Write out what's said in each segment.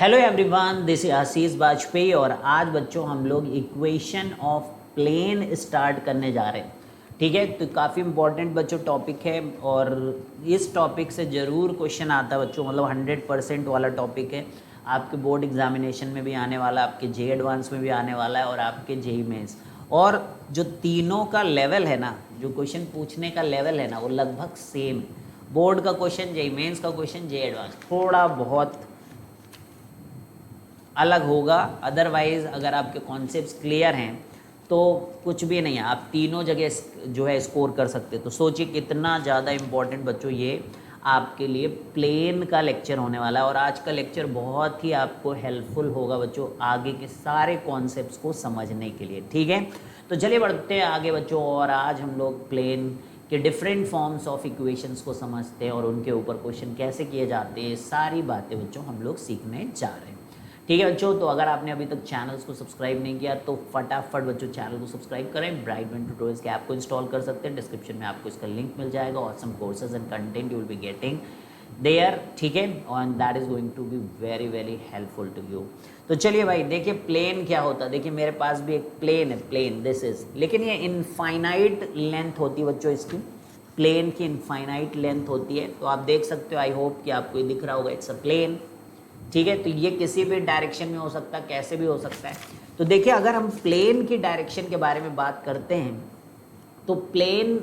Hello everyone, this is आशीष वाजपेयी और आज बच्चों हम लोग इक्वेशन ऑफ प्लेन स्टार्ट करने जा रहे हैं। ठीक है, तो काफ़ी इंपॉर्टेंट बच्चों टॉपिक है और इस टॉपिक से ज़रूर क्वेश्चन आता है बच्चों, मतलब 100% वाला टॉपिक है। आपके बोर्ड एग्जामिनेशन में भी आने वाला, आपके जे एडवांस में भी आने वाला है और आपके जेई मेंस। और जो तीनों का लेवल है ना, जो क्वेश्चन पूछने का लेवल है ना, वो लगभग सेम। बोर्ड का क्वेश्चन, जेई मेंस का क्वेश्चन, जे एडवांस थोड़ा बहुत अलग होगा। अदरवाइज़ अगर आपके कॉन्सेप्ट्स क्लियर हैं तो कुछ भी नहीं है, आप तीनों जगह जो है स्कोर कर सकते। तो सोचिए कितना ज़्यादा इम्पोर्टेंट बच्चों ये आपके लिए प्लेन का लेक्चर होने वाला है और आज का लेक्चर बहुत ही आपको हेल्पफुल होगा बच्चों आगे के सारे कॉन्सेप्ट्स को समझने के लिए। ठीक है, तो चलिए बढ़ते हैं आगे बच्चों। और आज हम लोग प्लेन के डिफरेंट फॉर्म्स ऑफ इक्वेशंस को समझते हैं और उनके ऊपर क्वेश्चन कैसे किए जाते हैं, सारी बातें बच्चों हम लोग सीखने जा रहे हैं। ठीक है बच्चों, तो अगर आपने अभी तक चैनल्स को सब्सक्राइब नहीं किया तो फटाफट बच्चों चैनल को सब्सक्राइब करें। ब्राइटबेन ट्यूटोरियल्स के ऐप को इंस्टॉल कर सकते हैं, डिस्क्रिप्शन में आपको इसका लिंक मिल जाएगा। Awesome courses and content you will be getting there. ठीक है, and that is going to be very very helpful to you. तो चलिए भाई देखिए प्लेन क्या होता है। देखिए मेरे पास भी एक प्लेन है, प्लेन दिस इज, लेकिन ये इनफाइनाइट लेंथ होती है बच्चों, इसकी प्लेन की इनफाइनाइट लेंथ होती है। तो आप देख सकते हो, आई होप कि आपको ये दिख रहा होगा, इट्स अ प्लेन। ठीक है, तो ये किसी भी डायरेक्शन में हो सकता है, कैसे भी हो सकता है। तो देखिए अगर हम प्लेन की डायरेक्शन के बारे में बात करते हैं तो प्लेन,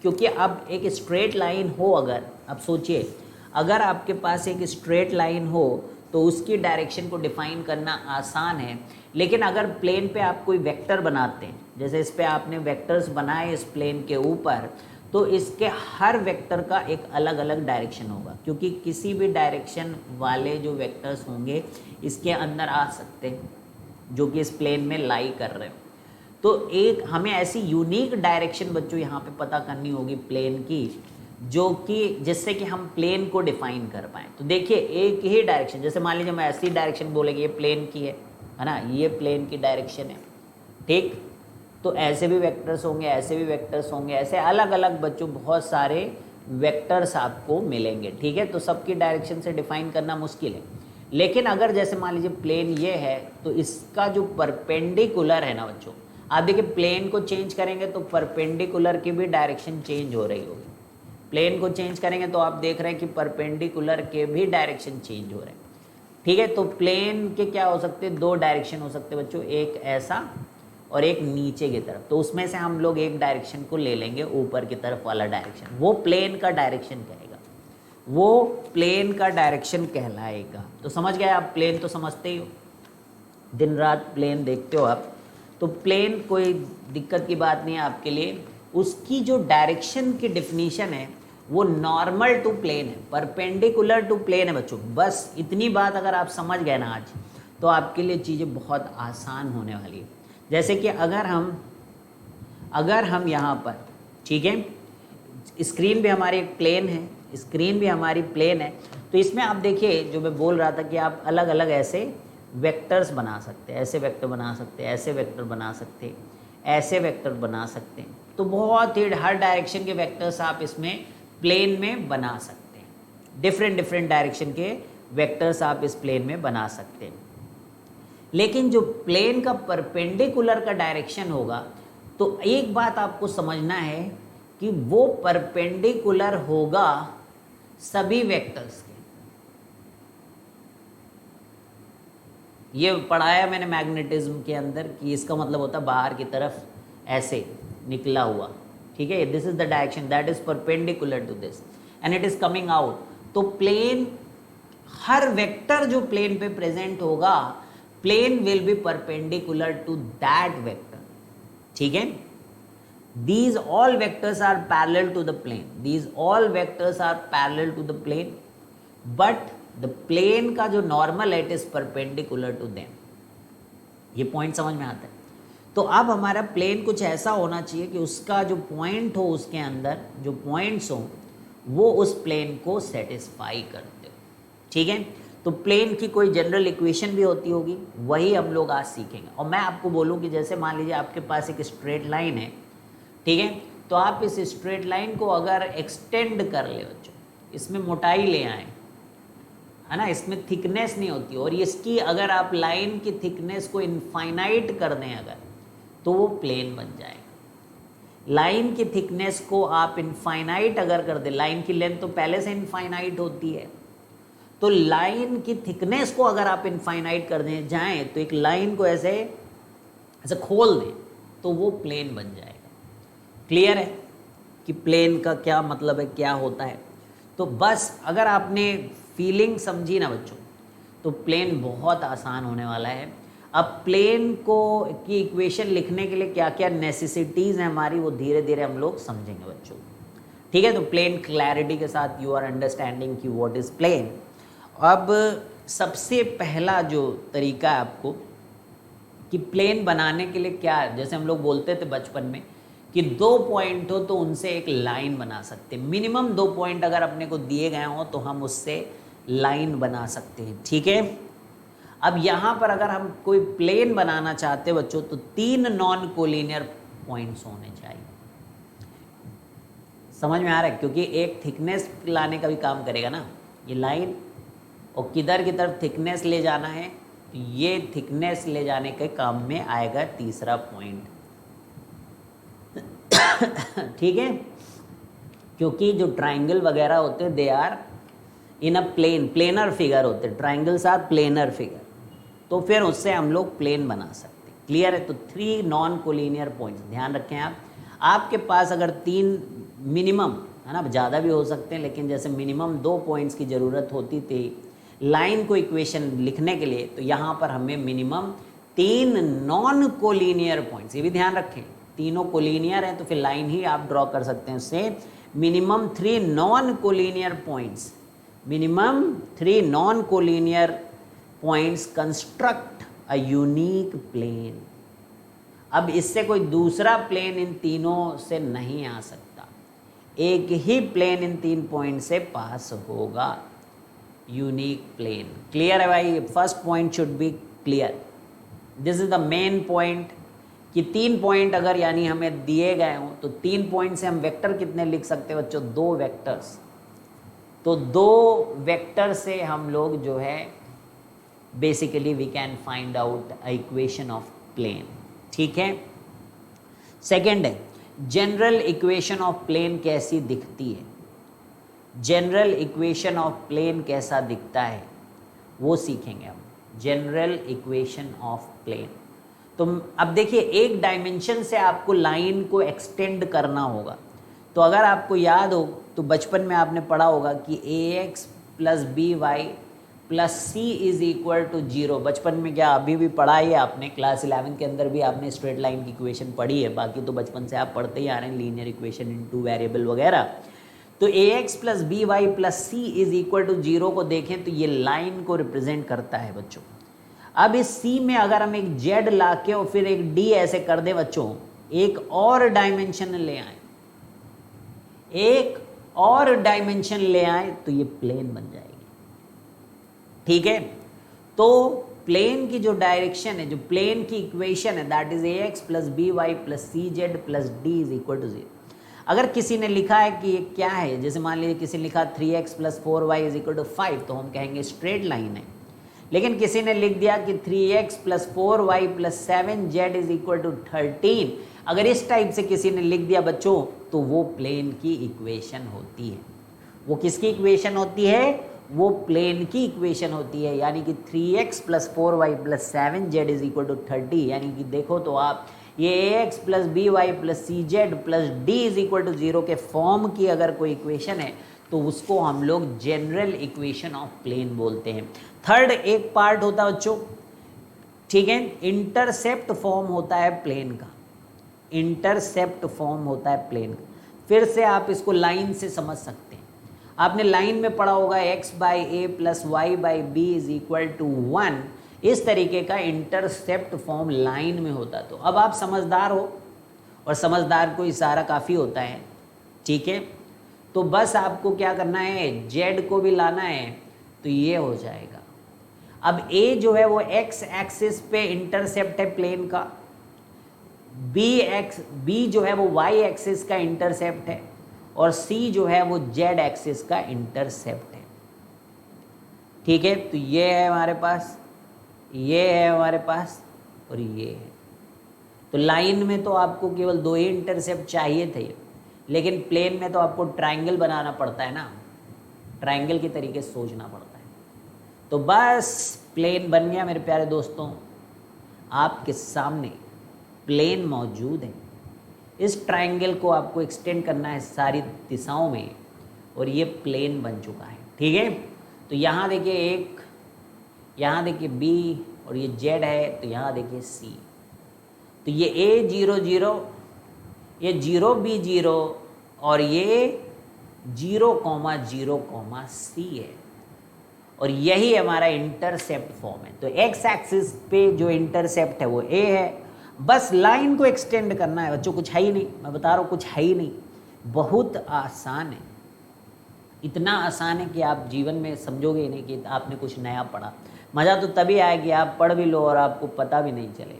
क्योंकि अब एक स्ट्रेट लाइन हो, अगर अब सोचिए अगर आपके पास एक स्ट्रेट लाइन हो तो उसकी डायरेक्शन को डिफाइन करना आसान है। लेकिन अगर प्लेन पे आप कोई वेक्टर बनाते हैं, जैसे इस पे आपने वेक्टर्स बनाए इस प्लेन के ऊपर, तो इसके हर वेक्टर का एक अलग अलग डायरेक्शन होगा, क्योंकि किसी भी डायरेक्शन वाले जो वेक्टर्स होंगे इसके अंदर आ सकते हैं जो कि इस प्लेन में लाई कर रहे हैं। तो एक हमें ऐसी यूनिक डायरेक्शन बच्चों यहाँ पे पता करनी होगी प्लेन की, जो कि जिससे कि हम प्लेन को डिफाइन कर पाएँ। तो देखिए एक ही डायरेक्शन, जैसे मान लीजिए मैं ऐसी डायरेक्शन बोलेंगे ये प्लेन की है ना, ये प्लेन की डायरेक्शन है। ठीक, तो ऐसे भी वेक्टर्स होंगे, ऐसे भी वेक्टर्स होंगे, ऐसे अलग अलग बच्चों बहुत सारे वेक्टर्स आपको मिलेंगे। ठीक है, तो सबकी डायरेक्शन से डिफाइन करना मुश्किल है। लेकिन अगर जैसे मान लीजिए प्लेन ये है तो इसका जो परपेंडिकुलर है ना बच्चों, आप देखिए प्लेन को चेंज करेंगे तो परपेंडिकुलर की भी डायरेक्शन चेंज हो रही होगी। प्लेन को चेंज करेंगे तो आप देख रहे हैं कि परपेंडिकुलर के भी डायरेक्शन चेंज हो रहे हैं। ठीक है, तो प्लेन के क्या हो सकते हैं, दो डायरेक्शन हो सकते हैं बच्चों, एक ऐसा और एक नीचे की तरफ। तो उसमें से हम लोग एक डायरेक्शन को ले लेंगे, ऊपर की तरफ वाला डायरेक्शन, वो प्लेन का डायरेक्शन कहेगा, वो प्लेन का डायरेक्शन कहलाएगा। तो समझ गए आप, प्लेन तो समझते ही हो, दिन रात प्लेन देखते हो आप, तो प्लेन कोई दिक्कत की बात नहीं है आपके लिए। उसकी जो डायरेक्शन की डिफिनीशन है वो नॉर्मल टू प्लेन है, परपेंडिकुलर टू प्लेन है बच्चों। बस इतनी बात अगर आप समझ गए ना आज, तो आपके लिए चीज़ें बहुत आसान होने वाली है। जैसे कि अगर हम यहाँ पर, ठीक है, स्क्रीन भी हमारी एक प्लेन है, स्क्रीन भी हमारी प्लेन है, तो इसमें आप देखिए जो मैं बोल रहा था कि आप अलग अलग ऐसे वेक्टर्स बना सकते हैं, ऐसे वेक्टर बना सकते हैं, ऐसे वेक्टर बना सकते हैं, ऐसे वेक्टर बना सकते हैं। तो बहुत ही हर डायरेक्शन के वेक्टर्स आप इसमें प्लेन में बना सकते हैं, डिफरेंट डिफरेंट डायरेक्शन के वेक्टर्स आप इस प्लेन में बना सकते हैं। लेकिन जो प्लेन का परपेंडिकुलर का डायरेक्शन होगा, तो एक बात आपको समझना है कि वो परपेंडिकुलर होगा सभी वेक्टर्स के। ये पढ़ाया मैंने मैग्नेटिज्म के अंदर कि इसका मतलब होता है बाहर की तरफ ऐसे निकला हुआ। ठीक है, this is the direction that is perpendicular to this and it is coming out. तो प्लेन, हर वेक्टर जो प्लेन पे प्रेजेंट होगा, plane will be perpendicular to that vector. ठीक है, these all vectors are parallel to the plane, these all vectors are parallel to the plane, but the plane का जो normal है it is perpendicular to them. ये point समझ में आता है। तो अब हमारा प्लेन कुछ ऐसा होना चाहिए कि उसका जो पॉइंट हो, उसके अंदर जो पॉइंट्स हो वो उस प्लेन को सेटिस्फाई करते हो। ठीक है, तो प्लेन की कोई जनरल इक्वेशन भी होती होगी, वही हम लोग आज सीखेंगे। और मैं आपको बोलूँ कि जैसे मान लीजिए आपके पास एक स्ट्रेट लाइन है, ठीक है, तो आप इस स्ट्रेट लाइन को अगर एक्सटेंड कर ले बच्चों, इसमें मोटाई ले आए, है ना, इसमें थिकनेस नहीं होती। और इसकी अगर आप लाइन की थिकनेस को इनफाइनाइट कर दें अगर, तो वो प्लेन बन जाएगा। लाइन की थिकनेस को आप इनफाइनाइट अगर कर दें, लाइन की लेंथ तो पहले से इनफाइनाइट होती है, तो लाइन की थिकनेस को अगर आप इनफाइनाइट कर दें जाएं, तो एक लाइन को ऐसे ऐसे खोल दें तो वो प्लेन बन जाएगा। क्लियर है कि प्लेन का क्या मतलब है, क्या होता है। तो बस अगर आपने फीलिंग समझी ना बच्चों, तो प्लेन बहुत आसान होने वाला है। अब प्लेन को की इक्वेशन लिखने के लिए क्या क्या नेसेसिटीज़ हैं हमारी, वो धीरे धीरे हम लोग समझेंगे बच्चों। ठीक है, तो प्लेन क्लैरिटी के साथ यू आर अंडरस्टैंडिंग कि व्हाट इज़ प्लेन। अब सबसे पहला जो तरीका है आपको कि प्लेन बनाने के लिए क्या, जैसे हम लोग बोलते थे बचपन में कि 2 पॉइंट हो तो उनसे एक लाइन बना सकते हैं। मिनिमम 2 पॉइंट अगर अपने को दिए गए हों तो हम उससे लाइन बना सकते हैं। ठीक है, अब यहाँ पर अगर हम कोई प्लेन बनाना चाहते हैं बच्चों, तो 3 नॉन कोलिनियर पॉइंट्स होने चाहिए। समझ में आ रहा है, क्योंकि एक थिकनेस लाने का भी काम करेगा ना ये लाइन, और किधर की तरफ थिकनेस ले जाना है, तो ये थिकनेस ले जाने के काम में आएगा तीसरा पॉइंट। ठीक है, क्योंकि जो ट्राइंगल वगैरह होते हैं they are in a planar figure होते हैं, ट्राइंगल्स आर प्लेनर फिगर, तो फिर उससे हम लोग प्लेन बना सकते हैं। क्लियर है, तो 3 नॉन कोलिनियर पॉइंट्स ध्यान रखें आप। आपके पास अगर 3 मिनिमम है ना, ज़्यादा भी हो सकते हैं, लेकिन जैसे मिनिमम 2 पॉइंट्स की ज़रूरत होती थी लाइन को इक्वेशन लिखने के लिए, तो यहाँ पर हमें मिनिमम 3 नॉन कोलिनियर पॉइंट्स, ये भी ध्यान रखें, तीनों कोलिनियर हैं तो फिर लाइन ही आप ड्रॉ कर सकते हैं उससे। Minimum 3 non collinear points, minimum 3 non collinear points construct a unique plane. अब इससे कोई दूसरा प्लेन इन तीनों से नहीं आ सकता, एक ही प्लेन इन 3 पॉइंट से पास होगा, यूनिक प्लेन। क्लियर है भाई, first point should be clear, this is the main point कि 3 पॉइंट अगर यानी हमें दिए गए हों, तो 3 पॉइंट से हम वेक्टर कितने लिख सकते हैं बच्चों, 2 वेक्टर्स। तो 2 वेक्टर से हम लोग जो है basically we can find out a equation of plane. ठीक है, सेकेंड है जनरल इक्वेशन ऑफ प्लेन कैसी दिखती है। जनरल इक्वेशन ऑफ प्लेन कैसा दिखता है वो सीखेंगे हम, जनरल इक्वेशन ऑफ प्लेन। तो अब देखिए, एक डायमेंशन से आपको लाइन को एक्सटेंड करना होगा। तो अगर आपको याद हो तो बचपन में आपने पढ़ा होगा कि ax plus b y plus c is equal to 0। बचपन में क्या अभी भी पढ़ा है आपने, क्लास 11 के अंदर भी आपने स्ट्रेट लाइन की इक्वेशन पढ़ी है, बाकी तो बचपन से आप पढ़ते ही आ रहे हैं, लीनियर इक्वेशन इनटू वेरिएबल वगैरह। तो ax plus b y plus c is equal to 0 को देखें तो ये लाइन को रिप्रेजेंट करता है बच्चों। अब इस C में अगर हम एक Z ला के और फिर एक D ऐसे कर दें बच्चों, एक और डायमेंशन ले आए, एक और डायमेंशन ले आए, तो ये प्लेन बन जाएगी। ठीक है, तो प्लेन की जो डायरेक्शन है, जो प्लेन की इक्वेशन है, that is ax plus b y plus c z plus d is equal to 0। अगर किसी ने लिखा है कि ये क्या है, जैसे मान लीजिए किसी ने लिखा 3x plus 4y is equal to 5, तो हम कहेंगे स्ट्रेट लाइन है। लेकिन किसी ने लिख दिया कि 3x plus 4y plus 7z is equal to 13, अगर इस टाइप से किसी ने लिख दिया बच्चों, तो वो प्लेन की इक्वेशन होती है। वो किसकी इक्वेशन होती है, वो प्लेन की इक्वेशन होती है। यानी कि 3x plus 4y plus 7z is equal to 30, यानी कि देखो तो आप ये ax plus b y plus c z plus d is equal to 0 के फॉर्म की अगर कोई इक्वेशन है, तो उसको हम लोग जनरल इक्वेशन ऑफ प्लेन बोलते हैं। थर्ड एक पार्ट होता है बच्चों, ठीक है, इंटरसेप्ट फॉर्म होता है प्लेन का, इंटरसेप्ट फॉर्म होता है प्लेन का। फिर से आप इसको लाइन से समझ सकते हैं। आपने लाइन में पढ़ा होगा x by a plus y by b is equal to 1, इस तरीके का इंटरसेप्ट फॉर्म लाइन में होता। तो अब आप समझदार हो, और समझदार को इशारा काफ़ी होता है। ठीक है, तो बस आपको क्या करना है, z को भी लाना है, तो ये हो जाएगा। अब a जो है वो x एक्सिस पे इंटरसेप्ट है प्लेन का, b जो है वो y एक्सिस का इंटरसेप्ट है, और c जो है वो z एक्सिस का इंटरसेप्ट है। ठीक है, तो ये है हमारे पास, ये है हमारे पास, और ये है। तो लाइन में तो आपको केवल 2 ही इंटरसेप्ट चाहिए थे, लेकिन प्लेन में तो आपको ट्रायंगल बनाना पड़ता है ना, ट्रायंगल के तरीके से सोचना पड़ता है। तो बस प्लेन बन गया मेरे प्यारे दोस्तों, आपके सामने प्लेन मौजूद है। इस ट्रायंगल को आपको एक्सटेंड करना है सारी दिशाओं में, और ये प्लेन बन चुका है। ठीक है, तो यहाँ देखिए एक, यहाँ देखिए बी, और ये जेड है, तो यहाँ देखिए सी। तो ये A0 0, ये 0 B0, और ये 0,0, C है, और यही हमारा इंटरसेप्ट फॉर्म है। तो एक्स एक्सिस पे जो इंटरसेप्ट है वो A है। बस लाइन को एक्सटेंड करना है बच्चों, कुछ है ही नहीं, मैं बता रहा हूँ कुछ है ही नहीं, बहुत आसान है। इतना आसान है कि आप जीवन में समझोगे नहीं कि आपने कुछ नया पढ़ा। मज़ा तो तभी आएगी आप पढ़ भी लो और आपको पता भी नहीं चले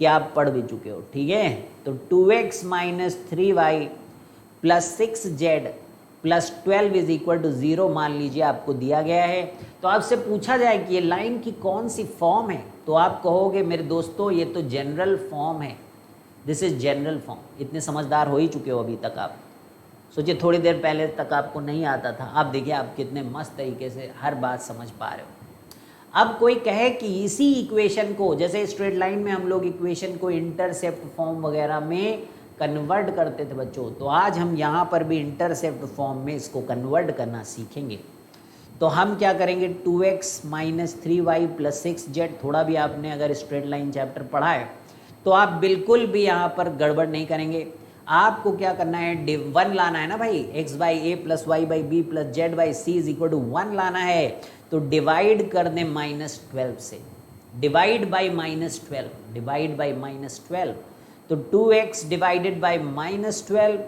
कि आप पढ़ भी चुके हो। ठीक है, तो 2x - 3y + 6z + 12 = 0 मान लीजिए आपको दिया गया है। तो आपसे पूछा जाए कि ये लाइन की कौन सी फॉर्म है, तो आप कहोगे मेरे दोस्तों ये तो जनरल फॉर्म है, दिस इज जनरल फॉर्म। इतने समझदार हो ही चुके हो अभी तक आप। सोचिए थोड़ी देर पहले तक आपको नहीं आता था, आप देखिए आप कितने मस्त तरीके से हर बात समझ पा रहे हो। अब कोई कहे कि इसी इक्वेशन को, जैसे स्ट्रेट लाइन में हम लोग इक्वेशन को इंटरसेप्ट फॉर्म वगैरह में कन्वर्ट करते थे बच्चों, तो आज हम यहाँ पर भी इंटरसेप्ट फॉर्म में इसको कन्वर्ट करना सीखेंगे। तो हम क्या करेंगे, 2x - 3y + 6z, थोड़ा भी आपने अगर स्ट्रेट लाइन चैप्टर पढ़ा है तो आप बिल्कुल भी यहाँ पर गड़बड़ नहीं करेंगे। आपको क्या करना है, 1 लाना है ना भाई, x/a + y/b + z/c = 1 लाना है। तो डिवाइड कर दें -12 से, डिवाइड बाई -12, डिवाइड बाई -12। तो 2x divided by -12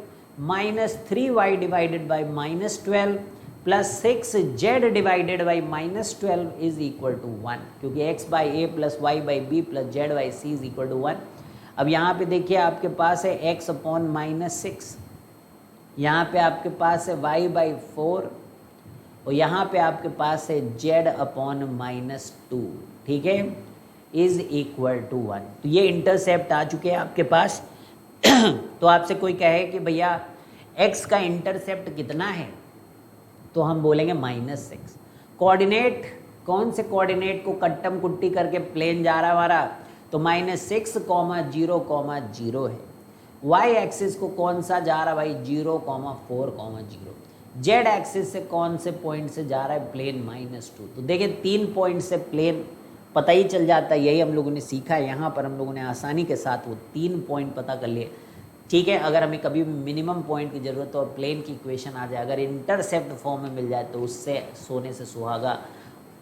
- 3y divided by -12 + 6z divided by -12 = 1, क्योंकि x/a + y/b + z/c = 1। अब यहाँ पे देखिए आपके पास है x/-6, यहाँ पे आपके पास है y/4, और यहाँ पे आपके पास है z/-2, ठीक है, = 1। तो ये इंटरसेप्ट आ चुके हैं आपके पास। तो आपसे कोई कहे कि भैया x का इंटरसेप्ट कितना है, तो हम बोलेंगे -6। कोऑर्डिनेट, कौन से कोऑर्डिनेट को कट्टम कुट्टी करके प्लेन जा रहा है हमारा, तो -6, 0, 0 है। y एक्सिस को कौन सा जा रहा है भाई, 0, 4, 0। z एक्सिस से कौन से पॉइंट से जा रहा है, प्लेन -2। तो देखिए 3 पॉइंट से प्लेन पता ही चल जाता है, यही हम लोगों ने सीखा है। यहाँ पर हम लोगों ने आसानी के साथ वो 3 पॉइंट पता कर लिए। ठीक है, अगर हमें कभी मिनिमम पॉइंट की ज़रूरत हो और प्लेन की इक्वेशन आ जाए, अगर इंटरसेप्ट फॉर्म में मिल जाए, तो उससे सोने से सुहागा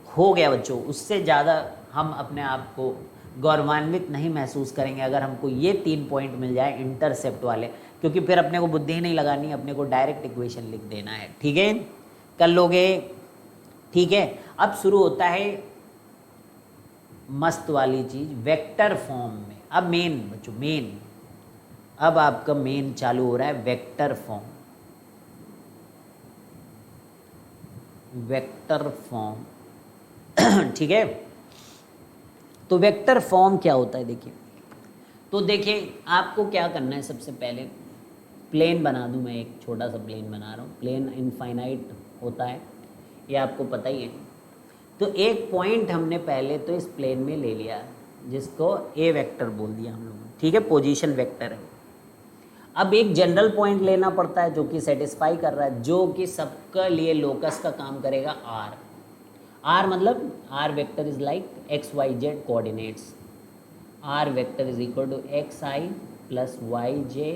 हो गया बच्चों। उससे ज़्यादा हम अपने आप को गौरवान्वित नहीं महसूस करेंगे अगर हमको ये 3 पॉइंट मिल जाए इंटरसेप्ट वाले, क्योंकि फिर अपने को बुद्धि ही नहीं लगानी, अपने को डायरेक्ट इक्वेशन लिख देना है। ठीक है, कर लोगे? ठीक है, अब शुरू होता है मस्त वाली चीज़, वेक्टर फॉर्म में। अब मेन बच्चों, मेन, अब आपका मेन चालू हो रहा है, वेक्टर फॉर्म। वेक्टर फॉर्म ठीक है, तो वेक्टर फॉर्म क्या होता है देखिए। तो देखिए आपको क्या करना है, सबसे पहले प्लेन बना दूं मैं, एक छोटा सा प्लेन बना रहा हूँ। प्लेन इनफाइनाइट होता है, ये आपको पता ही है। तो एक पॉइंट हमने पहले तो इस प्लेन में ले लिया, जिसको ए वेक्टर बोल दिया हम लोगों ने। ठीक है, पोजीशन वेक्टर है। अब एक जनरल पॉइंट लेना पड़ता है जो कि सेटिस्फाई कर रहा है, जो कि सबके लिए लोकस का काम करेगा, आर। आर मतलब r vector is like x y z coordinates. R vector is equal to x i plus y j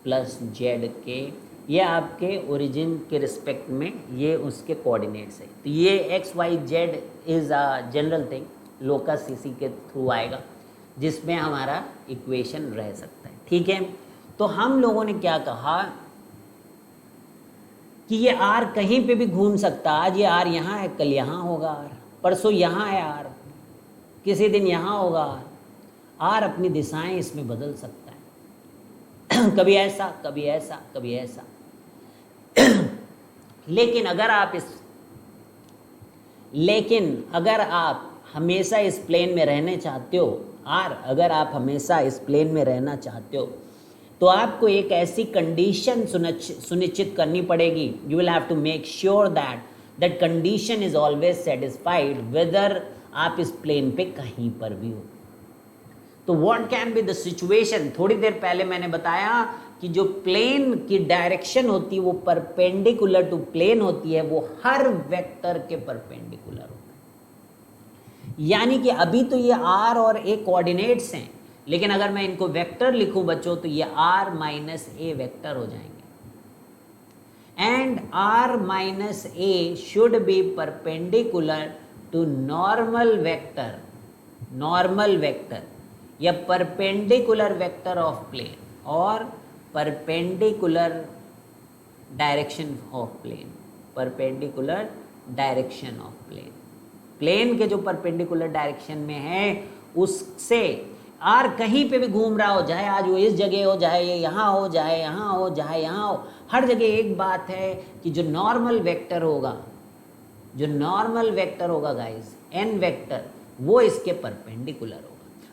plus z k, ये आपके ओरिजिन के रिस्पेक्ट में ये उसके कोऑर्डिनेट्स है। तो ये x y z is a general thing, locus इसी के थ्रू आएगा, जिसमें हमारा इक्वेशन रह सकता है। ठीक है, तो हम लोगों ने क्या कहा कि ये आर कहीं पे भी घूम सकता। आज ये आर यहाँ है, कल यहाँ होगा आर, परसों यहाँ है आर, किसी दिन यहाँ होगा आर। आर अपनी दिशाएं इसमें बदल सकता है कभी ऐसा, कभी ऐसा, कभी ऐसा लेकिन अगर आप लेकिन अगर आप हमेशा इस प्लेन में रहने चाहते हो, अगर आप हमेशा इस प्लेन में रहना चाहते हो, तो आपको एक ऐसी कंडीशन सुनिश्चित करनी पड़ेगी. You will have to make sure that condition is always satisfied whether आप इस प्लेन पे कहीं पर भी हो. तो what can be the situation? थोड़ी देर पहले मैंने बताया कि जो प्लेन की डायरेक्शन होती है वो परपेंडिकुलर टू प्लेन होती है, वो हर वेक्टर के परपेंडिकुलर होता है. यानी कि अभी तो ये r और a कोऑर्डिनेट्स हैं, लेकिन अगर मैं इनको वेक्टर लिखूं बच्चों तो ये r माइनस a वेक्टर हो जाएंगे. And r minus a should be perpendicular to normal vector या परपेंडिकुलर वेक्टर ऑफ प्लेन और perpendicular direction of plane. Plane के जो परपेंडिकुलर डायरेक्शन में है उससे आर कहीं पे भी घूम रहा हो, चाहे आज वो इस जगह हो, चाहे ये यहाँ हो, चाहे यहाँ हो, चाहे यहाँ हो, हर जगह एक बात है कि जो नॉर्मल वेक्टर होगा गाइस, एन वेक्टर, वो इसके परपेंडिकुलर होगा.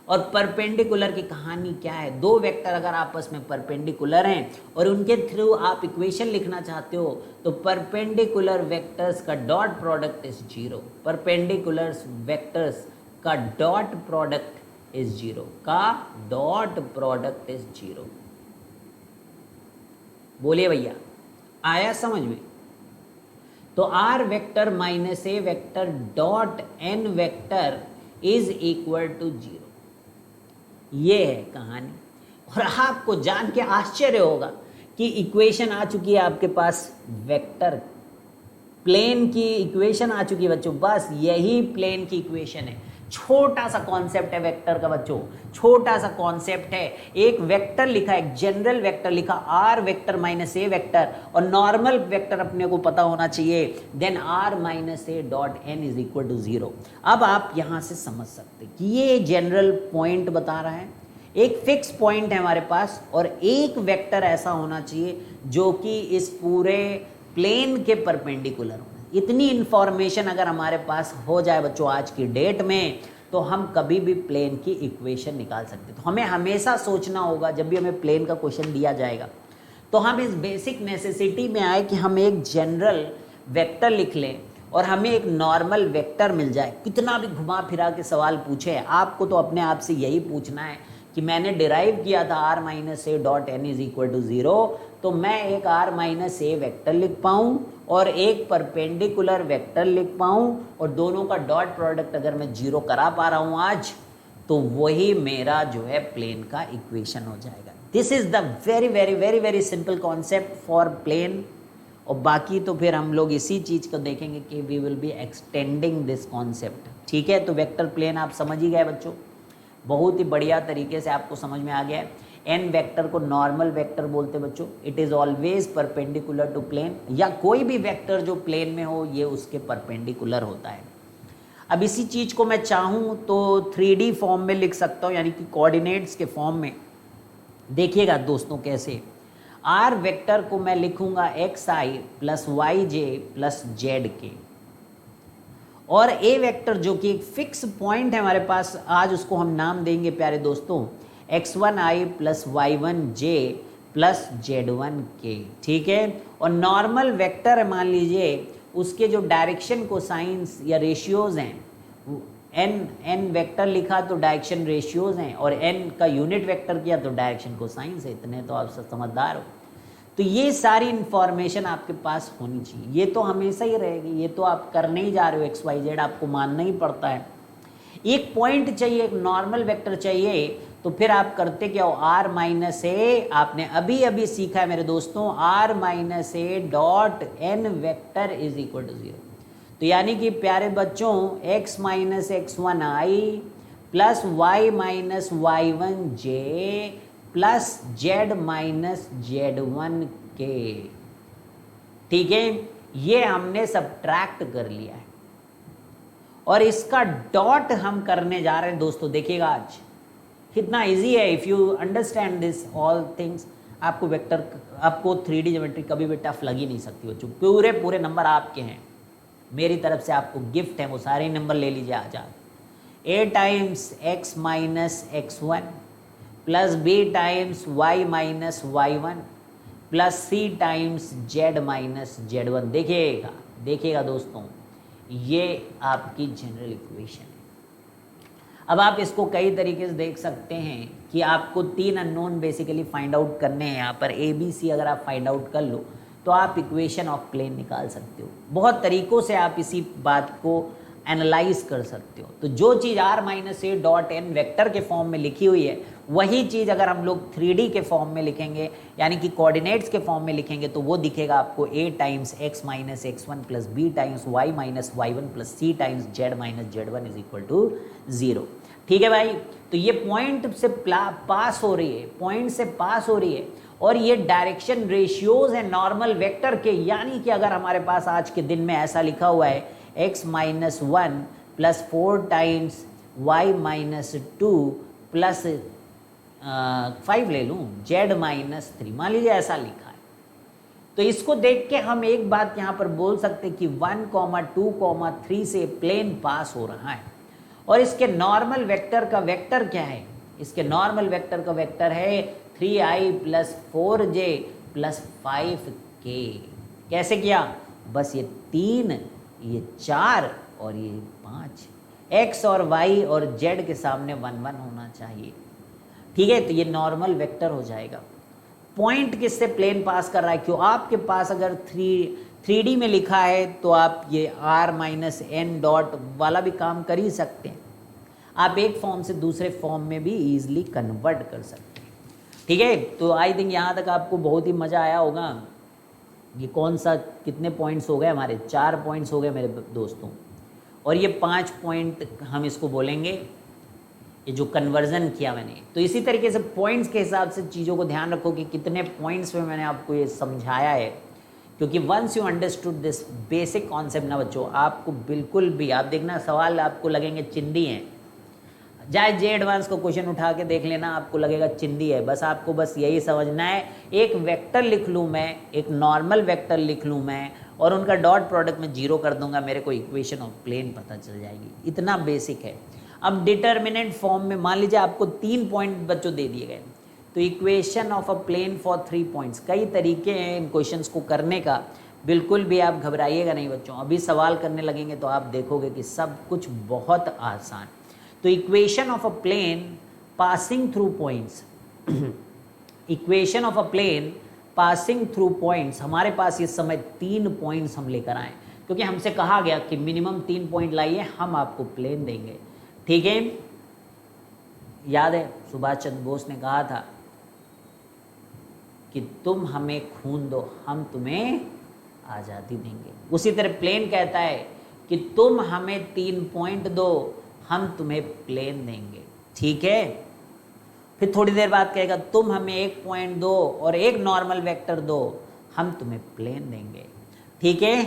और परपेंडिकुलर की कहानी क्या है? दो वेक्टर अगर आपस में परपेंडिकुलर हैं और उनके थ्रू आप इक्वेशन लिखना चाहते हो तो परपेंडिकुलर वेक्टर्स का dot product is zero. Perpendicular vectors का डॉट प्रोडक्ट इज जीरो. बोलिए भैया, आया समझ में? तो r vector minus a vector dot n vector is equal to zero. ये है कहानी. और आपको जान के आश्चर्य होगा कि इक्वेशन आ चुकी है आपके पास, वेक्टर प्लेन की इक्वेशन आ चुकी है बच्चों. बस यही प्लेन की इक्वेशन है. छोटा सा कॉन्सेप्ट है वेक्टर का बच्चों, छोटा सा कॉन्सेप्ट है. एक वेक्टर लिखा, एक जनरल वेक्टर लिखा, r vector minus a vector, और नॉर्मल वेक्टर अपने को पता होना चाहिए, then r minus a dot n is equal to zero. अब आप यहां से समझ सकते कि ये जनरल पॉइंट बता रहा है. एक फिक्स पॉइंट है हमारे पास और एक वेक्टर ऐसा होना चाहिए जो कि इस पूरे प्लेन के परपेंडिकुलर हो. इतनी इंफॉर्मेशन अगर हमारे पास हो जाए बच्चों आज की डेट में, तो हम कभी भी प्लेन की इक्वेशन निकाल सकते. तो हमें हमेशा सोचना होगा जब भी हमें प्लेन का क्वेश्चन दिया जाएगा तो हम इस बेसिक नेसेसिटी में आए कि हम एक जनरल वेक्टर लिख लें और हमें एक नॉर्मल वेक्टर मिल जाए. कितना भी घुमा फिरा के सवाल पूछे, आपको तो अपने आप से यही पूछना है कि मैंने डिराइव किया था r minus a dot n is equal to zero, तो मैं एक आर माइनस ए वेक्टर लिख पाऊँ और एक परपेंडिकुलर वेक्टर लिख पाऊँ, और दोनों का डॉट प्रोडक्ट अगर मैं जीरो करा पा रहा हूँ आज, तो वही मेरा जो है प्लेन का इक्वेशन हो जाएगा. This is the very very very very simple concept for plane. और बाकी तो फिर हम लोग इसी चीज़ को देखेंगे कि we will be extending this concept. ठीक है, तो वेक्टर प्लेन आप समझ ही गए बच्चों, बहुत ही बढ़िया तरीके से आपको समझ में आ गया है. एन वेक्टर को नॉर्मल वेक्टर बोलते हैं बच्चों. It is always perpendicular to plane, या कोई भी वेक्टर जो प्लेन में हो ये उसके परपेंडिकुलर होता है. अब इसी चीज़ को मैं चाहूँ तो 3D फॉर्म में लिख सकता हूँ, यानी कि कोऑर्डिनेट्स के फॉर्म में. देखिएगा दोस्तों कैसे. आर वेक्टर को मैं लिखूँगा x i plus y j plus z के, और ए वेक्टर जो कि एक फिक्स पॉइंट है हमारे पास, आज उसको हम नाम देंगे प्यारे दोस्तों x1i plus y1j plus z1k. ठीक है, और नॉर्मल वेक्टर है मान लीजिए, उसके जो डायरेक्शन कोसाइंस या रेशियोज हैं, n वेक्टर लिखा तो डायरेक्शन रेशियोज हैं, और n का यूनिट वेक्टर किया तो डायरेक्शन कोसाइंस है. इतने तो आप समझदार हो. तो ये सारी इन्फॉर्मेशन आपके पास होनी चाहिए. ये तो हमेशा ही रहेगी, ये तो आप करने ही जा रहे हो, XYZ आपको मानना ही पड़ता है. एक पॉइंट चाहिए, एक नॉर्मल वेक्टर चाहिए, तो फिर आप करते क्या हो, आर माइनस ए, आपने अभी अभी सीखा है मेरे दोस्तों, r minus a dot n vector is equal to zero. तो यानी कि प्यारे बच्चों x minus x1i plus y minus y1j plus z minus z1k. ठीक है, ये हमने सब्ट्रैक्ट कर लिया है और इसका डॉट हम करने जा रहे हैं दोस्तों. देखिएगा आज कितना इजी है. If you understand this all things, आपको वेक्टर, आपको 3D ज्योमेट्री कभी भी टफ लग ही नहीं सकती बच्चों. पूरे पूरे नंबर आपके हैं. मेरी तरफ से आपको गिफ्ट है, वो सारे नंबर ले लीजिए आज आप। a times x minus x1 plus b times y minus y1 plus c times z minus z1। देखिएगा दोस्तों, ये आपकी जनरल इक्वेशन है। अब आप इसको कई तरीके से देख सकते हैं कि आपको 3 अननोन बेसिकली फाइंड आउट करने हैं। यहाँ पर ए बी सी अगर आप फाइंड आउट कर लो तो आप इक्वेशन ऑफ प्लेन निकाल सकते हो। बहुत तरीक़ों से आप इसी बात को एनालाइज कर सकते हो। तो जो चीज़ r minus a dot n vector के फॉर्म में लिखी हुई है, वही चीज़ अगर हम लोग 3D के फॉर्म में लिखेंगे, यानी कि कोऑर्डिनेट्स के फॉर्म में लिखेंगे, तो वो दिखेगा आपको a times x minus x1 plus b times y minus y1 plus c times z minus z1 is equal to 0। ठीक है भाई, तो ये पॉइंट से पास हो रही है, पॉइंट से पास हो रही है, और ये डायरेक्शन रेशियोज है नॉर्मल वेक्टर के। यानी कि अगर हमारे पास आज के दिन में ऐसा लिखा हुआ है x minus 1 plus 4 times y minus 2 plus 5 ले लूँ z माइनस 3, मान लीजिए ऐसा लिखा है, तो इसको देख के हम एक बात यहाँ पर बोल सकते हैं कि 1, 2, 3 से प्लेन पास हो रहा है। और इसके नॉर्मल वेक्टर का वेक्टर क्या है? इसके नॉर्मल वेक्टर का वेक्टर है 3i plus 4j plus 5k। कैसे किया? बस ये 3, ये 4 और ये 5, x और y और z के सामने 1 1 होना चाहिए। ठीक है, तो ये नॉर्मल वेक्टर हो जाएगा। पॉइंट किससे प्लेन पास कर रहा है? क्यों? आपके पास अगर 3D में लिखा है तो आप ये r माइनस एन डॉट वाला भी काम कर ही सकते हैं। आप एक फॉर्म से दूसरे फॉर्म में भी ईजिली कन्वर्ट कर सकते हैं। ठीक है, तो आई थिंक यहाँ तक आपको बहुत ही मज़ा आया होगा। ये कौन सा, कितने पॉइंट्स हो गए हमारे? 4 पॉइंट्स हो गए मेरे दोस्तों, और ये 5 पॉइंट हम इसको बोलेंगे, ये जो कन्वर्जन किया मैंने। तो इसी तरीके से पॉइंट्स के हिसाब से चीज़ों को ध्यान रखो कि कितने पॉइंट्स में मैंने आपको ये समझाया है, क्योंकि once you understood this basic concept ना बच्चों, आपको बिल्कुल भी, आप देखना सवाल आपको लगेंगे चिंदी हैं, चाहे जे एडवांस को क्वेश्चन उठा के देख लेना, आपको लगेगा चिंदी है। बस आपको बस यही समझना है, एक वेक्टर लिख लूँ मैं, एक नॉर्मल वेक्टर लिख लूँ मैं, और उनका डॉट प्रोडक्ट में 0 कर दूंगा, मेरे को इक्वेशन ऑफ प्लेन पता चल जाएगी। इतना बेसिक है। अब डिटर्मिनेंट फॉर्म में मान लीजिए आपको 3 पॉइंट बच्चों दे दिए गए, तो equation of a plane for 3 points, कई तरीके हैं इन क्वेश्चंस को करने का। बिल्कुल भी आप घबराइएगा नहीं बच्चों, अभी सवाल करने लगेंगे तो आप देखोगे कि सब कुछ बहुत आसान। तो equation of a plane passing through points, equation of a plane passing through points, हमारे पास इस समय 3 पॉइंट्स हम लेकर आए, क्योंकि हमसे कहा गया कि मिनिमम 3 पॉइंट लाइए, हम आपको प्लेन देंगे। ठीक है, याद है सुभाष चंद्र बोस ने कहा था कि तुम हमें खून दो, हम तुम्हें आज़ादी देंगे। उसी तरह प्लेन कहता है कि तुम हमें 3 पॉइंट दो, हम तुम्हें प्लेन देंगे। ठीक है, फिर थोड़ी देर बाद कहेगा तुम हमें 1 पॉइंट दो और एक नॉर्मल वेक्टर दो, हम तुम्हें प्लेन देंगे। ठीक है,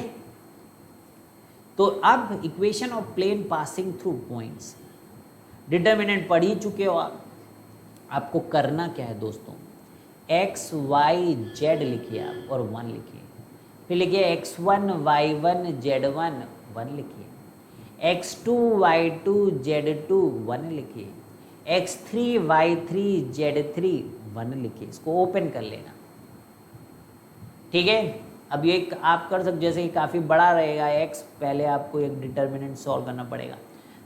तो अब equation of plane passing through points, determinant पढ़ ही चुके हो आप। आपको करना क्या है दोस्तों? x y z लिखिए आप और 1 लिखिए, फिर लिखिए x1 y1 z1 1 लिखिए, x2 y2 z2 1 लिखिए, x3 y3 z3 1 लिखिए। इसको ओपन कर लेना। ठीक है, अब ये आप कर सकते, जैसे कि काफ़ी बड़ा रहेगा x, पहले आपको एक डिटर्मिनेंट सॉल्व करना पड़ेगा।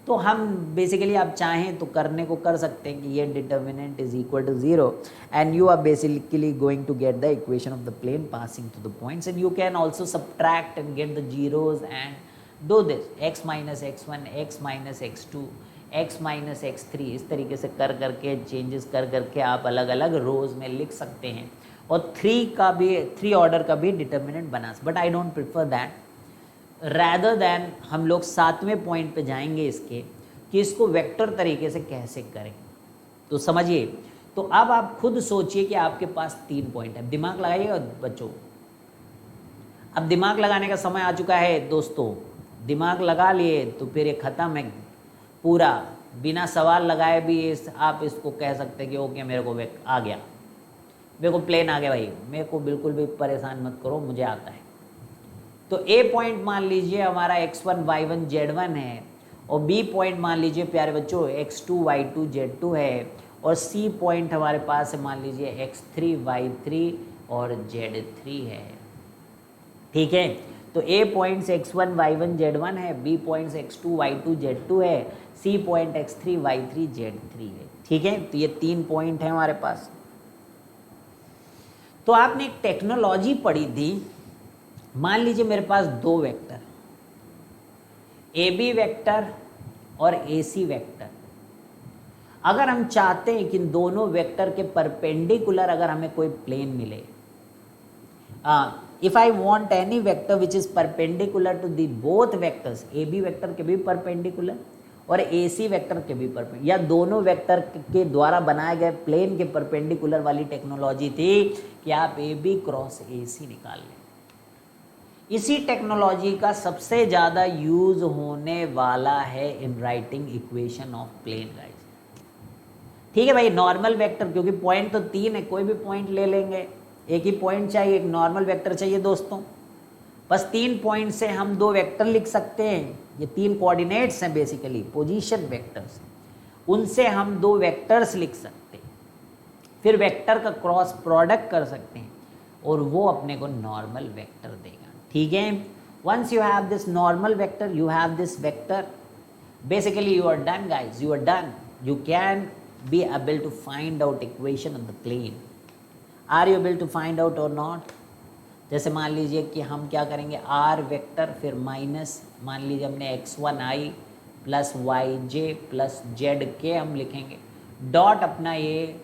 तो हम बेसिकली आप चाहें तो करने को कर सकते हैं कि ये determinant is equal to 0 and you are basically going to get the equation of the plane passing through the points, and you can also subtract and get the zeros and do this, x minus x1, x minus x2, x minus x3। इस तरीके से कर करके changes कर करके आप अलग अलग रोज में लिख सकते हैं, और 3 ऑर्डर का भी डिटर्मिनेंट बना। But I don't prefer that, rather than हम लोग 7वें पॉइंट पे जाएंगे इसके, कि इसको वेक्टर तरीके से कैसे करें। तो समझिए, तो अब आप खुद सोचिए कि आपके पास 3 पॉइंट है। दिमाग लगाइएगा बच्चों, अब दिमाग लगाने का समय आ चुका है दोस्तों। दिमाग लगा लिए तो फिर ये ख़त्म है पूरा, बिना सवाल लगाए भी आप इसको कह सकते हैं कि ओके मेरे को आ गया, मेरे को प्लेन आ गया भाई, मेरे को बिल्कुल भी परेशान मत करो, मुझे आता है। तो ए पॉइंट मान लीजिए हमारा x1 y1 z1 है, और बी पॉइंट मान लीजिए प्यारे बच्चों x2 y2 z2 है, और सी पॉइंट हमारे पास है मान लीजिए x3 y3 और z3 है। ठीक है, तो ए पॉइंट्स x1 y1 z1 है, B points x2 y2 z2 है, C point x3 y3 z3 है। ठीक है, तो ये 3 पॉइंट है हमारे पास। तो आपने एक टेक्नोलॉजी पढ़ी थी, मान लीजिए मेरे पास 2 वेक्टर, ए बी वेक्टर और ए सी वेक्टर। अगर हम चाहते हैं कि इन दोनों वेक्टर के परपेंडिकुलर अगर हमें कोई प्लेन मिले, if I want any vector which is perpendicular to the both vectors, a b vector के भी परपेंडिकुलर और ए सी वेक्टर के भी परपेंडिकुलर, या दोनों वेक्टर के द्वारा बनाए गए प्लेन के परपेंडिकुलर वाली टेक्नोलॉजी थी कि आप ए बी क्रॉस ए सी निकाल लें। इसी टेक्नोलॉजी का सबसे ज़्यादा यूज होने वाला है in writing equation of plane guys. ठीक है भाई, नॉर्मल वेक्टर, क्योंकि पॉइंट तो 3 है, कोई भी पॉइंट ले लेंगे, एक ही पॉइंट चाहिए, एक नॉर्मल वेक्टर चाहिए दोस्तों। बस 3 पॉइंट से हम 2 वेक्टर लिख सकते हैं। ये 3 कोऑर्डिनेट्स हैं बेसिकली, पोजीशन वेक्टर्स, उनसे हम 2 वेक्टर्स लिख सकते हैं, फिर वेक्टर का क्रॉस प्रोडक्ट कर सकते हैं और वो अपने को नॉर्मल वेक्टर देगा। ठीक है, once you have this normal vector, you have this vector, basically you are done guys, you are done. You can be able to find out equation of the plane. Are you able to find out और not? जैसे मान लीजिए कि हम क्या करेंगे, are vector फिर minus, मान लीजिए हमने x1i plus y j plus z के हम लिखेंगे, डॉट अपना ये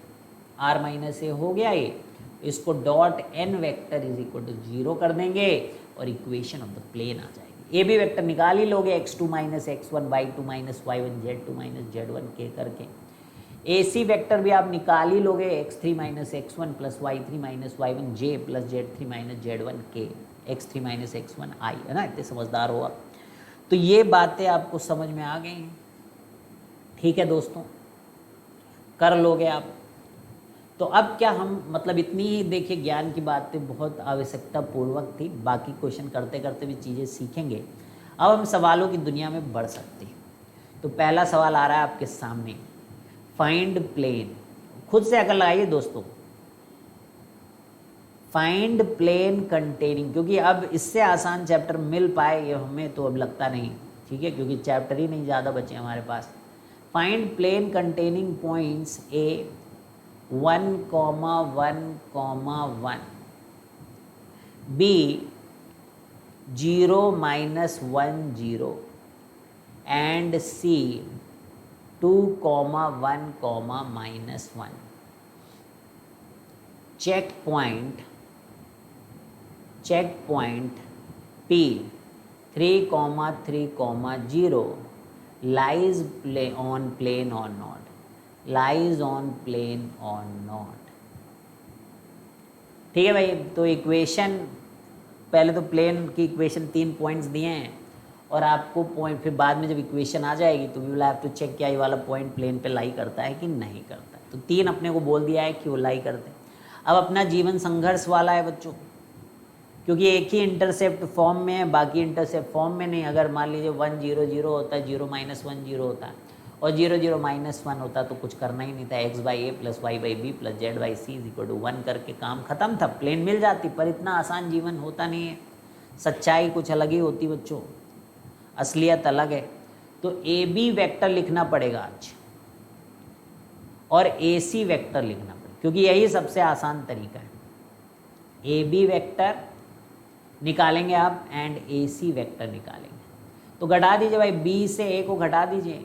आर माइनस ए हो गया, ये इसको dot n vector is equal to 0 कर देंगे और इक्वेशन ऑफ द प्लेन आ जाएगी। ए बी वेक्टर निकाल ही लोगे, x2 minus x1 y2 minus y1 z2 minus z1 के करके। ए सी वेक्टर भी आप निकाल ही लोगे, x3 minus x1 plus y3 minus y1 j plus z3 minus z1 के, x3 माइनस x1 i, है ना, इतने समझदार हो आप। तो ये बातें आपको समझ में आ गई हैं। ठीक है दोस्तों, कर लोगे आप। तो अब क्या हम, मतलब इतनी ही देखिए ज्ञान की बातें बहुत आवश्यकता पूर्वक थी, बाकी क्वेश्चन करते करते भी चीज़ें सीखेंगे। अब हम सवालों की दुनिया में बढ़ सकते हैं। तो पहला सवाल आ रहा है आपके सामने, फाइंड प्लेन। खुद से अगर लगाइए दोस्तों, फाइंड प्लेन कंटेनिंग, क्योंकि अब इससे आसान चैप्टर मिल पाए ये हमें तो अब लगता नहीं। ठीक है, क्योंकि चैप्टर ही नहीं ज़्यादा बचे हमारे पास। Find plane containing points A 1,1,1, B 0-1,0 and C 2,1,-1। check point P 3,3,0 lies on plane or not, lies on plane or not। ठीक है भाई, तो इक्वेशन पहले तो प्लेन की इक्वेशन 3 पॉइंट्स दिए हैं और आपको पॉइंट, फिर बाद में जब इक्वेशन आ जाएगी तो we will have to check क्या ये वाला पॉइंट प्लेन पे लाई करता है कि नहीं करता है। तो 3 अपने को बोल दिया है कि वो लाई करते हैं। अब अपना जीवन संघर्ष वाला है बच्चों, क्योंकि एक ही इंटरसेप्ट फॉर्म में है, बाकी इंटरसेप्ट फॉर्म में नहीं। अगर मान लीजिए 1 0 0 होता है, 0 -1 0 होता है, और 0 0 -1 होता तो कुछ करना ही नहीं था, x/a plus y/b plus z/c is equal to 1 करके काम खत्म था, प्लेन मिल जाती। पर इतना आसान जीवन होता नहीं है, सच्चाई कुछ अलग ही होती बच्चों, असलियत अलग है। तो ए बी वेक्टर लिखना पड़ेगा आज और ए सी वेक्टर लिखना पड़ेगा, क्योंकि यही सबसे आसान तरीका है। ए बी वेक्टर निकालेंगे आप एंड ए सी वेक्टर निकालेंगे। तो घटा दीजिए भाई, बी से ए को घटा दीजिए,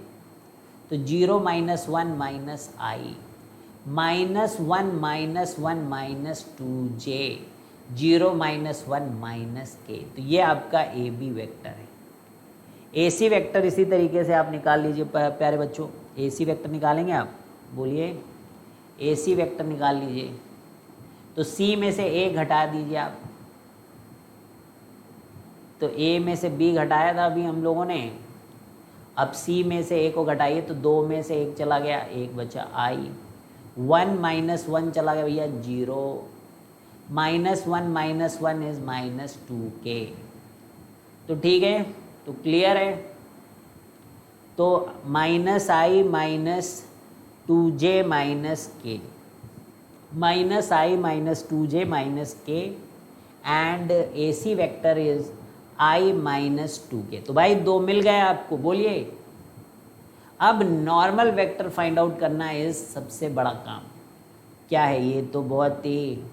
तो 0 -1 माइनस आई, -1 -1 -2j, 0 -1 माइनस के। तो ये आपका ए बी वेक्टर है। ए सी वेक्टर इसी तरीके से आप निकाल लीजिए प्यारे बच्चों। ए सी वेक्टर निकालेंगे आप, बोलिए, ए सी वेक्टर निकाल लीजिए। तो सी में से ए घटा दीजिए आप, तो ए में से बी घटाया था अभी हम लोगों ने, अब सी में से ए को घटाइए तो 2 में से 1 चला गया, 1 बचा आई, 1 -1 चला गया भैया 0, -1 -1 इज -2k, तो ठीक है, तो क्लियर है। तो minus i minus 2j minus के, minus i minus 2j minus के and AC vector is I minus 2k। तो भाई 2 मिल गए आपको, बोलिए। अब नॉर्मल वेक्टर फाइंड आउट करना इज सबसे बड़ा काम। क्या है ये? तो बहुत ही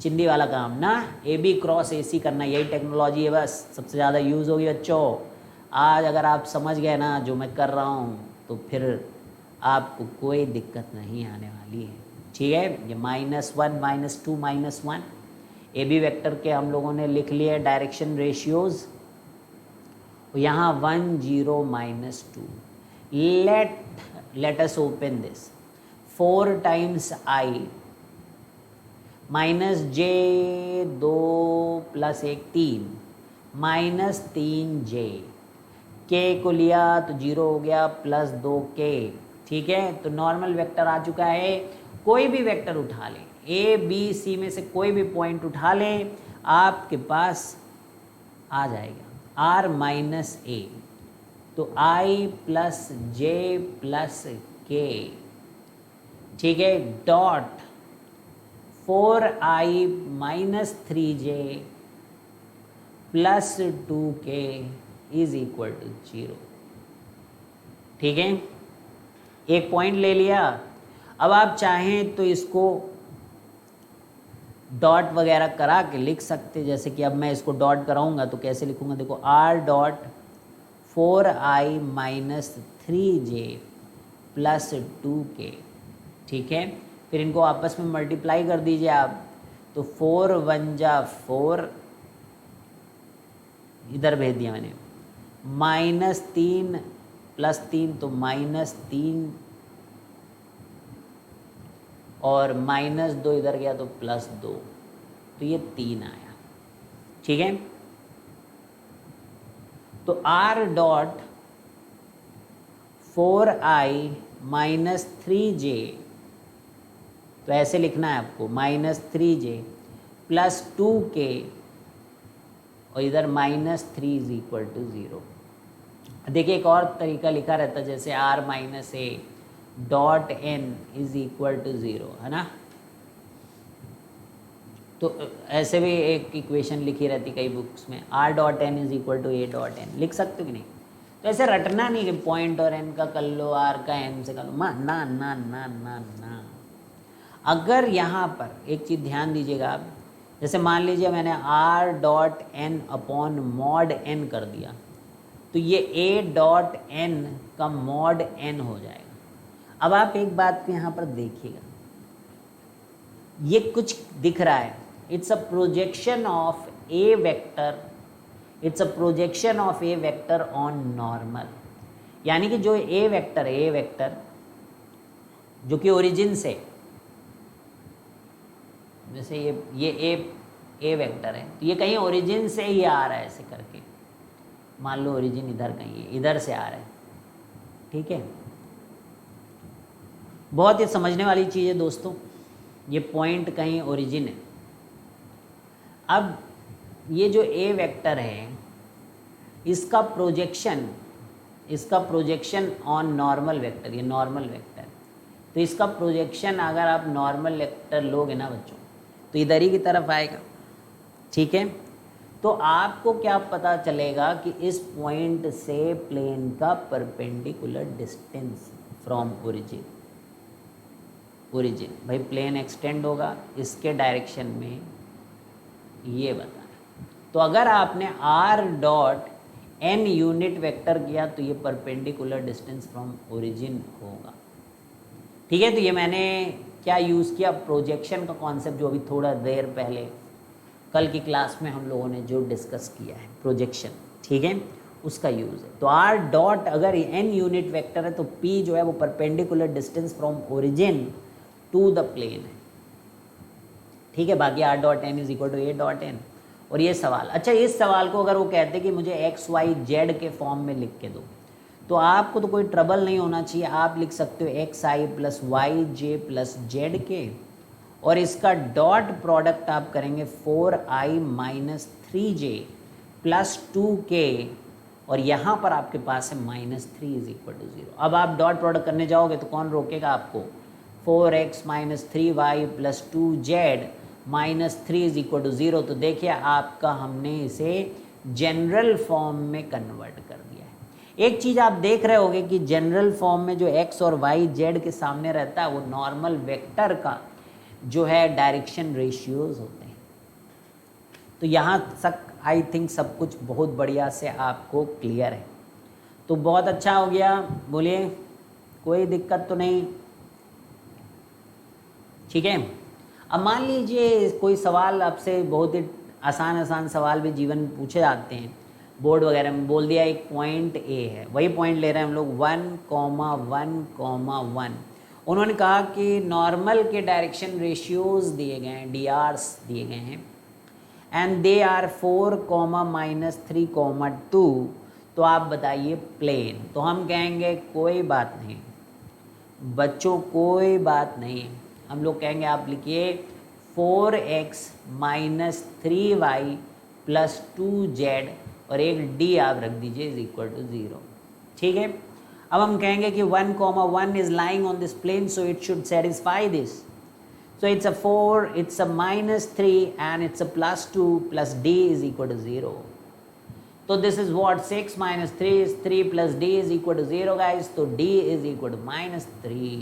चिंदी वाला काम ना, AB क्रॉस AC करना, यही टेक्नोलॉजी है, बस सबसे ज़्यादा यूज़ होगी बच्चों। आज अगर आप समझ गए ना जो मैं कर रहा हूँ, तो फिर आपको कोई दिक्कत नहीं आने वाली है, ठीक है। ये -1 -2 -1 AB वेक्टर के हम लोगों ने लिख लिए डायरेक्शन रेशियोज। यहाँ 1 0 -2। Let us open this 4 times I minus j 2 + 1 3 minus 3j, k को लिया तो 0 हो गया प्लस 2k, ठीक है। तो नॉर्मल वेक्टर आ चुका है। कोई भी वेक्टर उठा लें, A B C में से कोई भी पॉइंट उठा लें, आपके पास आ जाएगा R माइनस A। तो I plus J plus K, ठीक है, dot 4I minus 3J plus 2K is equal to 0, ठीक है। एक पॉइंट ले लिया। अब आप चाहें तो इसको डॉट वगैरह करा के लिख सकते, जैसे कि अब मैं इसको डॉट कराऊंगा तो कैसे लिखूंगा, देखो R dot 4I minus 3J plus 2K, ठीक है। फिर इनको आपस में मल्टीप्लाई कर दीजिए आप, तो 4 1 जा 4, इधर भेज दिया मैंने, -3 + 3 तो -3, और -2 इधर गया तो +2, तो ये 3 आया, ठीक है। तो R dot 4I minus 3J, तो ऐसे लिखना है आपको, -3J प्लस 2K, और इधर -3 इज इक्वल टू 0। देखिए एक और तरीका लिखा रहता है, जैसे R minus A dot N is equal to 0, है ना। तो ऐसे भी एक इक्वेशन लिखी रहती कई बुक्स में, R dot N is equal to A dot N, लिख सकते हो कि नहीं। तो ऐसे रटना नहीं कि पॉइंट और N का कर लो, R का N से कर लो, ना ना ना ना ना ना। अगर यहाँ पर एक चीज़ ध्यान दीजिएगा आप, जैसे मान लीजिए मैंने R dot N upon mod N कर दिया, तो ये A डॉट N का मॉड N हो जाएगा। अब आप एक बात को यहाँ पर देखिएगा, ये कुछ दिख रहा है, it's a projection of A vector, it's a projection of A vector on normal. यानी कि जो A वेक्टर जो कि ओरिजिन से, जैसे ये A वेक्टर है, तो ये कहीं ओरिजिन से ही आ रहा है, ऐसे करके मान लो ओरिजिन इधर कहीं है, इधर से आ रहा है, ठीक है। बहुत ही समझने वाली चीज़ है दोस्तों, ये पॉइंट कहीं ओरिजिन है। अब ये जो A वेक्टर है, इसका प्रोजेक्शन ऑन नॉर्मल वेक्टर, ये नॉर्मल वेक्टर, तो इसका प्रोजेक्शन अगर आप नॉर्मल वेक्टर लोगे ना बच्चों, तो इधर ही की तरफ आएगा, ठीक है। तो आपको क्या पता चलेगा कि इस पॉइंट से प्लेन का परपेंडिकुलर डिस्टेंस फ्रॉम ओरिजिन भाई प्लेन एक्सटेंड होगा इसके डायरेक्शन में, ये बताना। तो अगर आपने R dot N unit vector किया तो ये परपेंडिकुलर डिस्टेंस फ्रॉम ओरिजिन होगा, ठीक है। तो ये मैंने क्या यूज़ किया, प्रोजेक्शन का कॉन्सेप्ट, जो अभी थोड़ा देर पहले कल की क्लास में हम लोगों ने जो डिस्कस किया है, प्रोजेक्शन, ठीक है, उसका यूज़ है। तो R डॉट अगर N यूनिट वेक्टर है तो P जो है वो perpendicular distance from origin to the plane है, ठीक है। बाकी R dot N is equal to A dot N। और ये सवाल, अच्छा इस सवाल को अगर वो कहते कि मुझे X Y Z के फॉर्म में लिख के दो, तो आपको तो कोई ट्रबल नहीं होना चाहिए, आप लिख सकते हो XI plus YJ plus ZK, और इसका डॉट प्रोडक्ट आप करेंगे 4I माइनस 3J +2k और यहाँ पर आपके पास है -3 इज इक्वल टू 0। अब आप डॉट प्रोडक्ट करने जाओगे तो कौन रोकेगा आपको? 4x - 3y + 2z -3 is equal to 0। तो देखिए आपका हमने इसे जनरल फॉर्म में कन्वर्ट कर दिया है। एक चीज़ आप देख रहे होगे कि जनरल फॉर्म में जो x और y z के सामने रहता है वो नॉर्मल वेक्टर का जो है डायरेक्शन रेशियोज होते हैं। तो यहाँ तक आई थिंक सब कुछ बहुत बढ़िया से आपको क्लियर है। तो बहुत अच्छा हो गया, बोलिए कोई दिक्कत तो नहीं? ठीक है। अब मान लीजिए कोई सवाल आपसे, बहुत ही आसान सवाल भी जीवन में पूछे जाते हैं बोर्ड वगैरह में। बोल दिया एक पॉइंट ए है, वही पॉइंट ले रहे हैं हम लोग 1,1,1। उन्होंने कहा कि नॉर्मल के डायरेक्शन रेशियोज दिए गए हैं, DRs दिए गए हैं, एंड दे आर 4, -3, 2। तो आप बताइए प्लेन। तो हम कहेंगे कोई बात नहीं बच्चों, कोई बात नहीं। हम लोग कहेंगे आप लिखिए 4x - 3y + 2z और एक d आप रख दीजिए इज इक्वल टू 0। ठीक है। अब हम कहेंगे कि 1,1 is lying on this plane, so it should satisfy this. So it's a 4, it's a -3 and it's a +2 plus d is equal to 0. So this is what 6 - 3 is 3 plus d is equal to 0 guys. So d is equal to -3.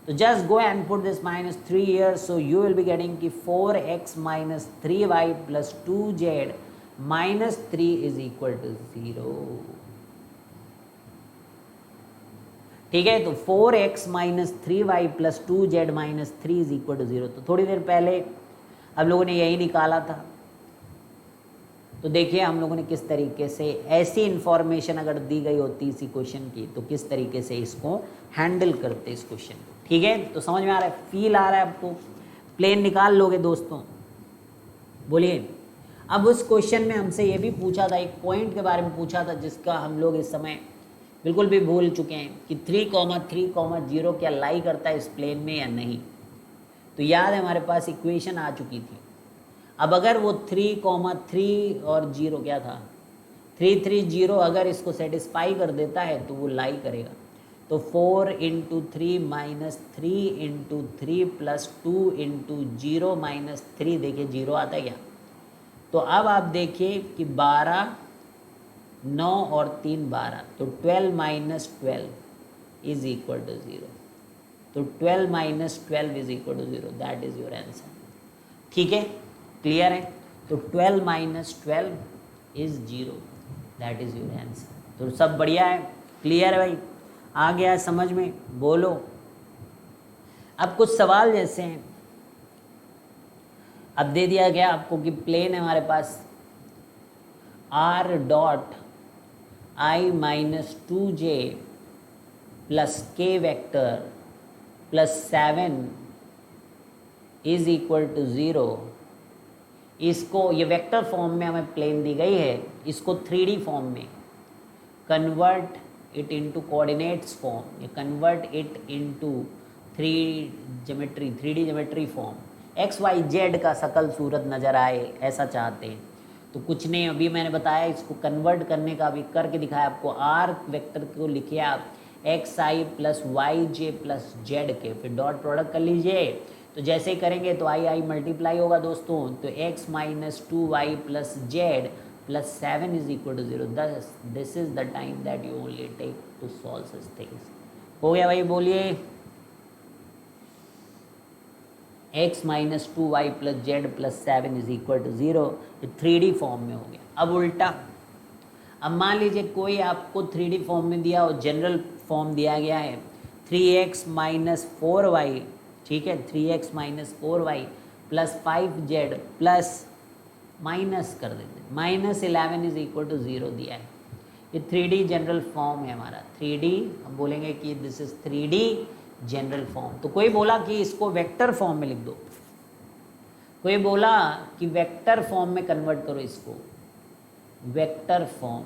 So just go and put this -3 here. So you will be getting ki 4x - 3y plus 2z -3 is equal to 0. ठीक है। तो 4x - 3y + 2z -3 is equal to 0। तो थोड़ी देर पहले हम लोगों ने यही निकाला था। तो देखिए हम लोगों ने किस तरीके से, ऐसी इंफॉर्मेशन अगर दी गई होती इसी क्वेश्चन की तो किस तरीके से इसको हैंडल करते इस क्वेश्चन को। ठीक है। तो समझ में आ रहा है, फील आ रहा है आपको? प्लेन निकाल लोगे दोस्तों? बोलिए। अब उस क्वेश्चन में हमसे ये भी पूछा था, एक पॉइंट के बारे में पूछा था जिसका हम लोग इस समय बिल्कुल भी भूल चुके हैं कि 3,3,0 क्या लाई करता है इस प्लेन में या नहीं। तो याद है हमारे पास इक्वेशन आ चुकी थी। अब अगर वो 3,3 और 0 क्या था, 3,3,0 अगर इसको सेटिस्फाई कर देता है तो वो लाई करेगा। तो 4 × 3 - 3 × 3 + 2 × 0 - 3, देखिए 0 आता है क्या? तो अब आप देखिए कि 12, 9 और 3 12, तो 12 - 12 इज इक्वल टू 0। तो 12 - 12 is equal to 0, that is your answer. ठीक है, क्लियर है? तो 12 - 12 is 0, that is your answer. तो सब बढ़िया है, क्लियर है भाई? आ गया समझ में? बोलो। अब कुछ सवाल जैसे हैं, अब दे दिया गया आपको कि प्लेन है हमारे पास r.i - 2j + k vector + 7 is equal to 0। इसको, ये वेक्टर फॉर्म में हमें प्लेन दी गई है, इसको 3D फॉर्म में convert it into coordinates form, या convert it into 3D geometry form, XYZ का शकल सूरत नज़र आए ऐसा चाहते हैं। तो कुछ नहीं, अभी मैंने बताया इसको कन्वर्ट करने का, अभी करके दिखाया आपको। R वेक्टर को लिखिए आप XI + YJ + Z के, फिर डॉट प्रोडक्ट कर लीजिए। तो जैसे ही करेंगे तो I मल्टीप्लाई होगा दोस्तों। तो x - 2y + z + 7 is equal to 0। This is the time that you only take to solve such things. हो गया भाई? बोलिए। x - 2y + z + 7 is equal to 0, 3D form में हो गया। अब उल्टा, अब मान लीजिए कोई आपको 3D फॉर्म में दिया और जनरल फॉर्म दिया गया है 3x - 4y, ठीक है, 3x - 4y + 5z plus minus कर देते, -11 इज इक्वल टू 0 दिया है। ये 3D जनरल फॉर्म है हमारा। 3D हम बोलेंगे कि this is 3D general form. तो कोई बोला कि इसको वेक्टर फॉर्म में लिख दो, कोई बोला कि वेक्टर फॉर्म में कन्वर्ट करो इसको, वेक्टर फॉर्म।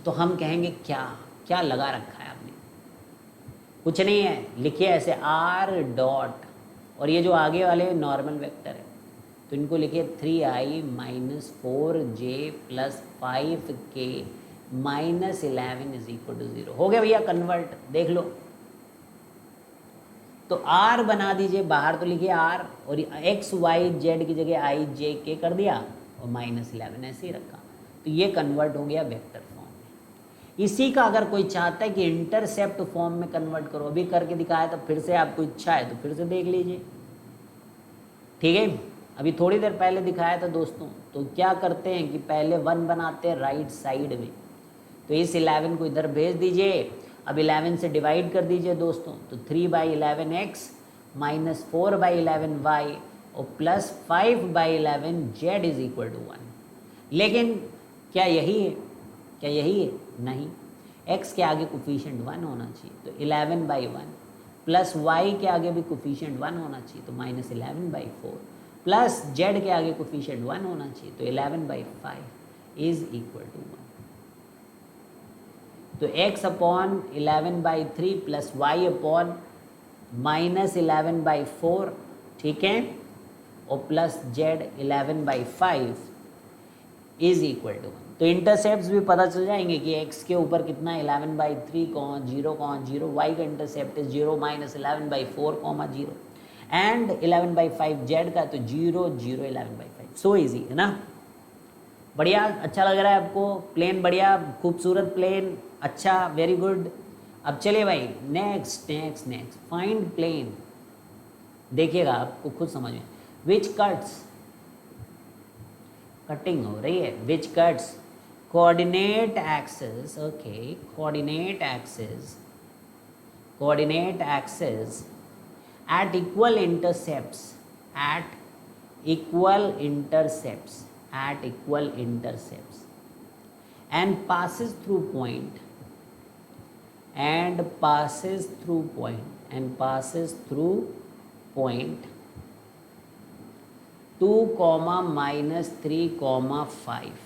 तो हम कहेंगे क्या क्या लगा रखा है आपने? कुछ नहीं है, लिखिए ऐसे R डॉट, और ये जो आगे वाले नॉर्मल वेक्टर है, तो तो इनको लिखिए 3i minus 4j plus 5k minus 11 is equal to 0। हो गया भैया कन्वर्ट, देख लो। तो r बना दीजिए, बाहर तो लिखिए r, और x y z की जगह i j k कर दिया और माइनस 11 ऐसे ही रखा। तो ये कन्वर्ट हो गया वेक्टर फॉर्म में। इसी का अगर कोई चाहता है कि इंटरसेप्ट फॉर्म में कन्वर्ट करो, अभी करके दिखाया, तो फिर से आपको इच्छा है तो फिर से देख लीजिए, ठीक है। अभी थोड़ी देर पहले दिखाया था दोस्तों। तो क्या करते हैं कि पहले 1 बनाते हैं राइट साइड में, तो इस 11 को इधर भेज दीजिए। अब 11 से डिवाइड कर दीजिए दोस्तों, तो 3/11x माइनस 4/11y और plus 5/11z is equal to 1। लेकिन क्या यही है? क्या यही है? नहीं, x के आगे कोफिशिएंट 1 होना चाहिए, तो 11/1 प्लस y के आगे भी कोफिशिएंट 1 होना चाहिए, तो माइनस 11/4 प्लस z के आगे कोफिशिएंट 1 होना चाहिए, तो 11/5 इज इक्वल टू 1। तो x upon 11/3 plus y upon minus 11/4, ठीक है, और plus z 11/5 is equal to 1। तो इंटरसेप्ट भी पता चल जाएंगे कि x के ऊपर कितना 11/3, 0, y का इंटरसेप्ट है 0 माइनस 11/4, 0 एंड 11/5 z का, तो 0, 0, 11/5। सो इजी है ना, बढ़िया। अच्छा लग रहा है आपको? प्लेन बढ़िया, खूबसूरत प्लेन, अच्छा, वेरी गुड। अब चलिए भाई next next next, find plane. देखिएगा आपको खुद समझ में, विच कट्स, कटिंग हो रही है, विच cuts coordinate axis, okay, coordinate axis at equal intercepts, at equal intercepts and passes through point 2, -3, 5।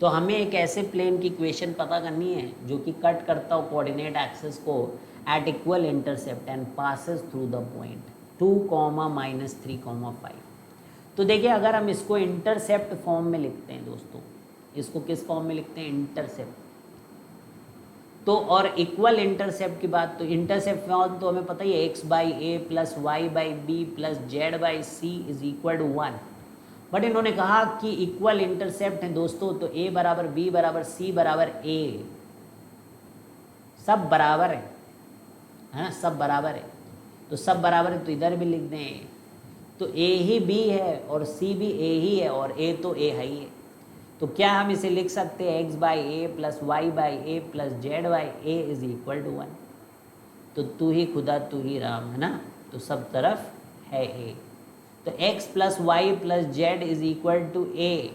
तो हमें एक ऐसे प्लेन की इक्वेशन पता करनी है जो कि कट करता हो कोऑर्डिनेट एक्सिस को at equal intercept and passes through the point 2, -3, 5। तो देखिए अगर हम इसको इंटरसेप्ट फॉर्म में लिखते हैं दोस्तों, इसको किस फॉर्म में लिखते हैं? इंटरसेप्ट। तो और इक्वल इंटरसेप्ट की बात, तो इंटरसेप्ट फॉर्म तो हमें पता ही है, x/a plus y/b plus z/c is equal to 1। But इन्होंने कहा कि इक्वल इंटरसेप्ट है दोस्तों, तो a बराबर b बराबर c बराबर a, सब बराबर है ना, सब बराबर है। तो सब बराबर है तो इधर भी लिख दें, तो a ही b है और c भी a ही है और a तो a है ही है। तो क्या हम इसे लिख सकते हैं x/a plus y/a plus z/a is equal to 1। तो तू ही खुदा तू ही राम, है ना, तो सब तरफ है a। तो x plus y plus z is equal to a।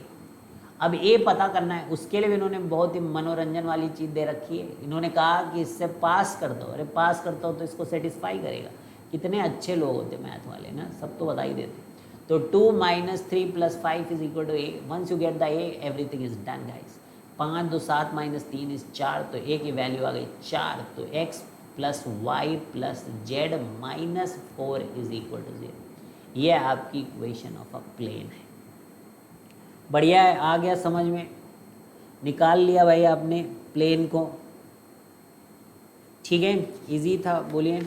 अब a पता करना है, उसके लिए भी इन्होंने बहुत ही मनोरंजन वाली चीज़ दे रखी है। इन्होंने कहा कि इससे पास कर दो। अरे पास करता हो तो इसको सेटिस्फाई करेगा। कितने अच्छे लोग होते मैथ वाले ना, सब तो बता ही देते। तो 2 - 3 + 5 is equal to a। Once you get the a everything is done guys. 5 2 7 - 3 is 4, तो a की वैल्यू आ गई 4। तो x plus y plus z minus 4 is equal to 0। ये आपकी इक्वेशन ऑफ अ प्लेन है। बढ़िया है, आ गया समझ में, निकाल लिया भाई आपने प्लेन को, ठीक है, इजी था। बोलिए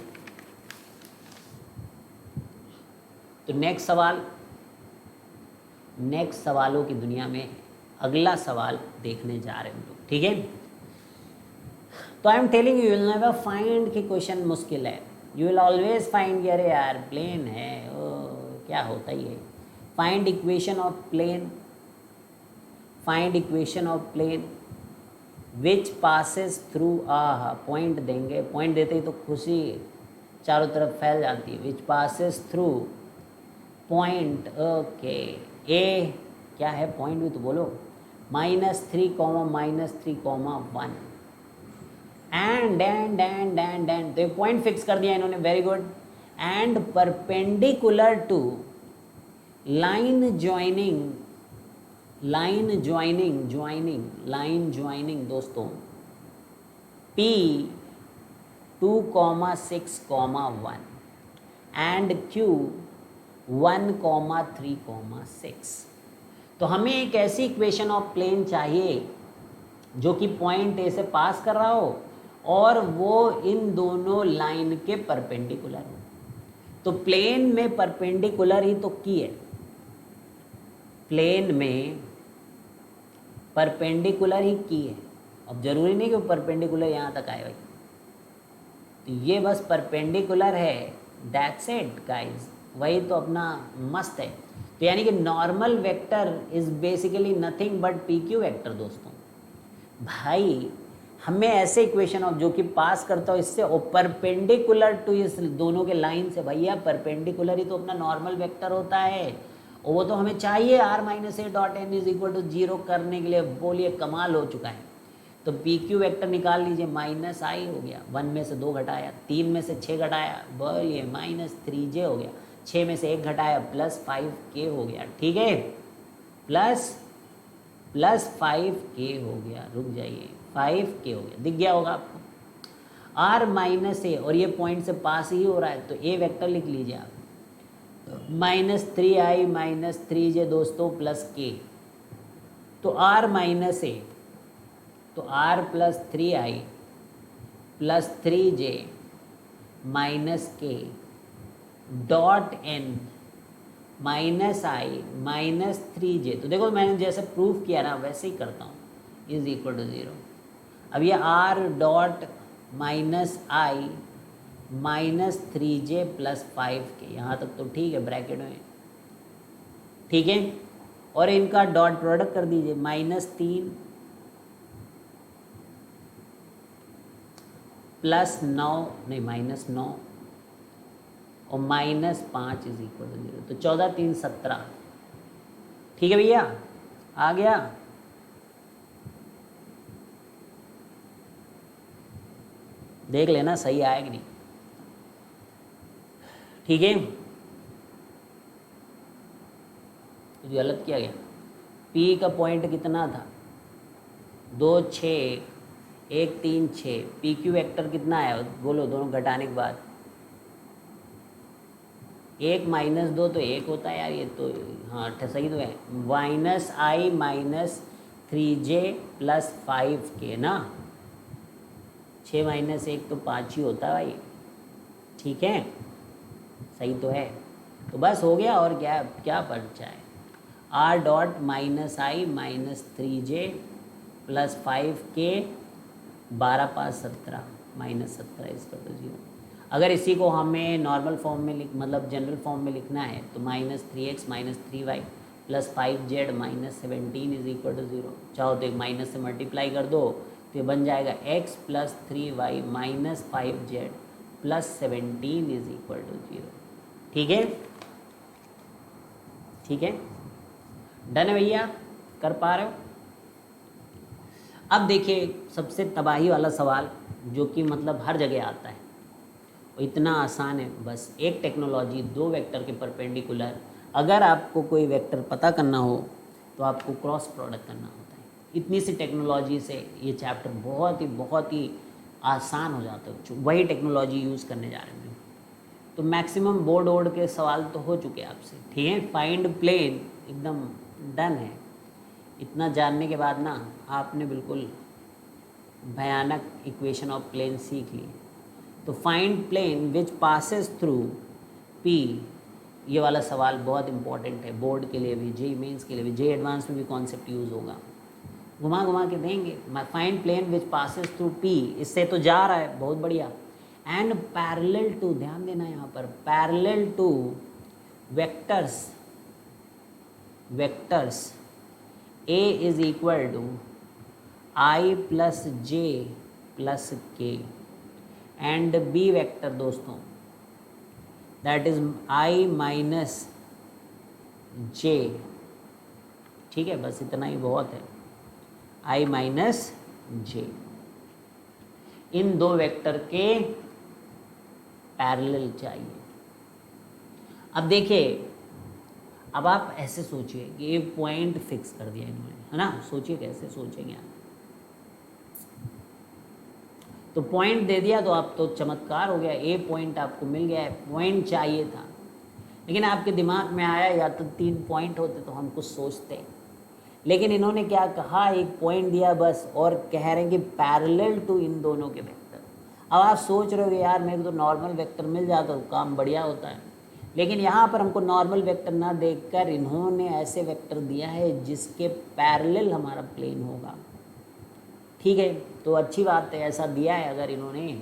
तो नेक्स्ट सवाल, नेक्स्ट सवालों की दुनिया में अगला सवाल देखने जा रहे हैं हम लोग, ठीक है। तो I am telling you will never find कि क्वेश्चन मुश्किल है, यू विल ऑलवेज फाइंड कि अरे यार प्लेन है, ओ क्या होता ही है। Find equation of plane, find equation of plane which passes through, point देंगे, पॉइंट देते ही तो खुशी चारों तरफ फैल जाती है। Which passes through point, okay, A क्या है पॉइंट भी तो बोलो, -3, -3, 1 एंड तो पॉइंट फिक्स कर दिया इन्होंने, very good. And perpendicular to line joining दोस्तों P 2, 6, 1 एंड Q 1,3,6। तो हमें एक ऐसी इक्वेशन ऑफ प्लेन चाहिए जो कि पॉइंट ए से पास कर रहा हो और वो इन दोनों लाइन के परपेंडिकुलर हो। तो प्लेन में परपेंडिकुलर ही तो की है, प्लेन में परपेंडिकुलर ही की है। अब जरूरी नहीं कि वो परपेंडिकुलर यहाँ तक आए भाई, तो ये बस परपेंडिकुलर है, दैट्स इट गाइस, वही तो अपना मस्त है। तो यानी कि normal vector is basically nothing but P Q vector दोस्तों। भाई हमें ऐसे इक्वेशन ऑफ जो कि पास करता हो इससे और परपेंडिकुलर टू इस दोनों के लाइन से, भैया परपेंडिकुलर ही तो अपना नॉर्मल वेक्टर होता है और वो तो हमें चाहिए r minus a dot n is equal to 0 करने के लिए। बोलिए कमाल हो चुका है। तो पी क्यू वैक्टर निकाल लीजिए, माइनस आई हो गया, 1 में से 2 घटाया, 3 में से 6 घटाया, बोलिए माइनस 3j हो गया, 6 में से 1 घटाया प्लस 5k हो गया, ठीक है, प्लस 5k हो गया, रुक जाइए 5k हो गया, दिख गया होगा आपको। r माइनस ए और ये पॉइंट से पास ही हो रहा है तो ए वेक्टर लिख लीजिए आप, -3i माइनस 3j दोस्तों प्लस k। तो r माइनस ए तो r plus 3i plus 3j minus k dot n minus i minus 3j। तो देखो मैंने जैसे प्रूफ किया ना वैसे ही करता हूँ, इज इक्वल टू 0। अब ये r dot minus i minus 3j plus 5k, यहाँ तक तो ठीक है ब्रैकेट में, ठीक है। और इनका डॉट प्रोडक्ट कर दीजिए, -3 प्लस 9 नहीं -9 और -5 इज इक्वल टू 0। तो 14 3 17, ठीक है भैया, आ गया। देख लेना सही आया कि नहीं, ठीक है। कुछ गलत किया गया, P का पॉइंट कितना था, 2 6 1 3 6, पी क्यू वेक्टर कितना आया बोलो दोनों घटाने के बाद, 1 माइनस 2 तो 1 होता है यार, ये तो हाँ सही तो है, minus i minus 3j plus 5k ना, 6 माइनस 1 तो 5 ही होता है भाई, ठीक है, सही तो है। तो बस हो गया, और क्या क्या बचा है, r dot minus i minus 3j plus 5k, 12 5 17 माइनस 17 इसका तो 0। अगर इसी को हमें नॉर्मल फॉर्म में मतलब जनरल फॉर्म में लिखना है तो -3x minus 3y plus 5z minus 17 is equal to 0। चाहो तो एक माइनस से मल्टीप्लाई कर दो तो ये बन जाएगा x plus 3y minus 5z plus 17 is equal to 0, ठीक है, ठीक है, डन है भैया, कर पा रहे हो। अब देखिए सबसे तबाही वाला सवाल जो कि मतलब हर जगह आता है, वो इतना आसान है, बस एक टेक्नोलॉजी, 2 वेक्टर के परपेंडिकुलर। अगर आपको कोई वेक्टर पता करना हो तो आपको क्रॉस प्रोडक्ट करना होता है। इतनी सी टेक्नोलॉजी से ये चैप्टर बहुत ही आसान हो जाता है, वही टेक्नोलॉजी यूज़ करने जा रहे हैं। तो मैक्सिमम बोर्ड वोर्ड के सवाल तो हो चुके हैं आपसे, ठीक है। फाइंड प्लेन एकदम डन है। इतना जानने के बाद ना आपने बिल्कुल भयानक इक्वेशन ऑफ प्लेन सीख ली। तो find plane which passes through p, ये वाला सवाल बहुत इंपॉर्टेंट है बोर्ड के लिए भी, जेई मेंस के लिए भी, जेई एडवांस में भी कॉन्सेप्ट यूज़ होगा, घुमा घुमा के देंगे। Find plane which passes through p, इससे तो जा रहा है, बहुत बढ़िया। एंड पैरेलल टू, ध्यान देना यहाँ पर, parallel to vectors A is equal to I plus J plus K and B vector दोस्तों that is I minus J, ठीक है, बस इतना ही बहुत है, I माइनस J, इन 2 वेक्टर के पैरेलल चाहिए। अब देखिए, अब आप ऐसे सोचिए कि ये पॉइंट फिक्स कर दिया इन्होंने, है ना, सोचिए कैसे सोचेंगे आप। तो पॉइंट दे दिया तो आप तो चमत्कार हो गया, ए पॉइंट आपको मिल गया है, पॉइंट चाहिए था। लेकिन आपके दिमाग में आया या तो 3 पॉइंट होते तो हम कुछ सोचते, लेकिन इन्होंने क्या कहा, एक पॉइंट दिया बस, और कह रहे हैं कि पैरेलल टू इन दोनों के वेक्टर। अब आप सोच रहे हो यार मेरे को तो नॉर्मल वेक्टर मिल जाता तो काम बढ़िया होता है, लेकिन यहाँ पर हमको नॉर्मल वेक्टर ना देखकर इन्होंने ऐसे वेक्टर दिया है जिसके पैरेलल हमारा प्लेन होगा। ठीक है, तो अच्छी बात है, ऐसा दिया है अगर इन्होंने,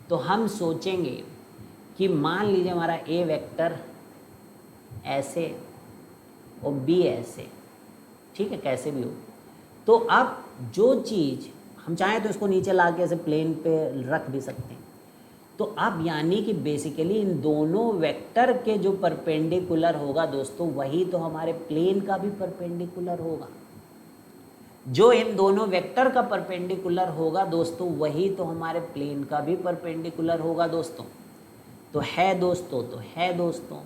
तो हम सोचेंगे कि मान लीजिए हमारा ए वेक्टर ऐसे और बी ऐसे, ठीक है, कैसे भी हो, तो अब जो चीज़ हम चाहें तो इसको नीचे ला के ऐसे प्लेन पे रख भी सकते हैं। तो अब यानी कि बेसिकली इन दोनों वेक्टर के जो परपेंडिकुलर होगा दोस्तों, वही तो हमारे प्लेन का भी परपेंडिकुलर होगा। जो इन दोनों वेक्टर का परपेंडिकुलर होगा दोस्तों, वही तो हमारे प्लेन का भी परपेंडिकुलर होगा दोस्तों। तो है दोस्तों, तो है दोस्तों,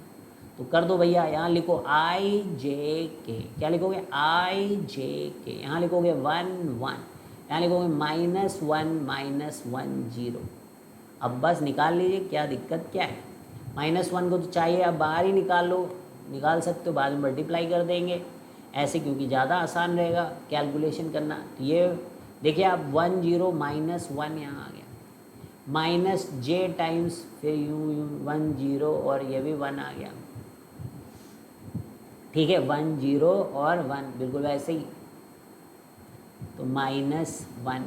तो कर दो भैया, यहाँ लिखो आई जे के, क्या लिखोगे, आई जे के, यहाँ लिखोगे 1 1, यहाँ लिखोगे -1 0। अब बस निकाल लीजिए, क्या दिक्कत क्या है, -1 को तो चाहिए, अब बाहर ही निकाल लो, निकाल सकते हो, बाद में मल्टीप्लाई कर देंगे ऐसे, क्योंकि ज़्यादा आसान रहेगा कैलकुलेशन करना। तो ये देखिए आप 1 0 -1 यहाँ आ गया, माइनस जे टाइम्स फिर यूँ 1 0 और ये भी 1 आ गया, ठीक है, 1 0 और 1 बिल्कुल वैसे ही, तो -1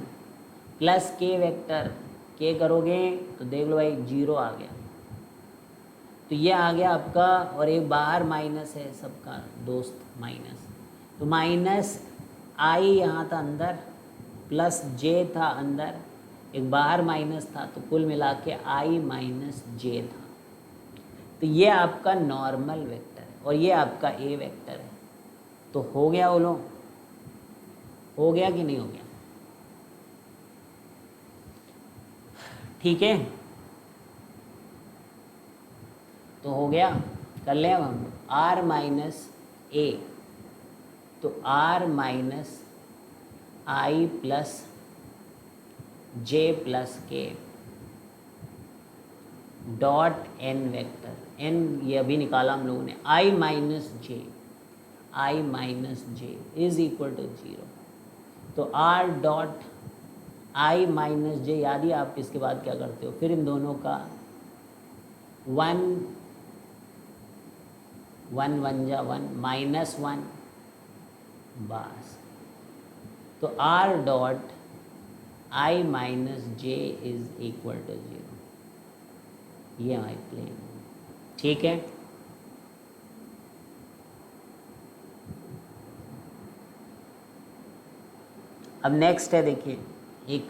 प्लस के वेक्टर, के करोगे तो देख लो भाई 0 आ गया, तो ये आ गया आपका, और एक बाहर माइनस है सबका दोस्त माइनस, तो माइनस आई यहाँ था अंदर, प्लस जे था अंदर, एक बाहर माइनस था, तो कुल मिला के आई माइनस जे था। तो ये आपका नॉर्मल वेक्टर है और ये आपका ए वेक्टर है। तो हो गया बोलो, हो गया कि नहीं हो गया, ठीक है, तो हो गया, कर लें अब हम आर माइनस ए, तो r minus i plus j plus k dot n vector, n ये अभी निकाला हम लोगों ने, i minus j is equal to 0। तो r dot i minus j, याद ही आप इसके बाद क्या करते हो, फिर इन दोनों का 1 1 1 जा 1 -1 बस, तो r dot i minus j is equal to 0, ये हमारी प्लेन, ठीक है। अब नेक्स्ट है, देखिए एक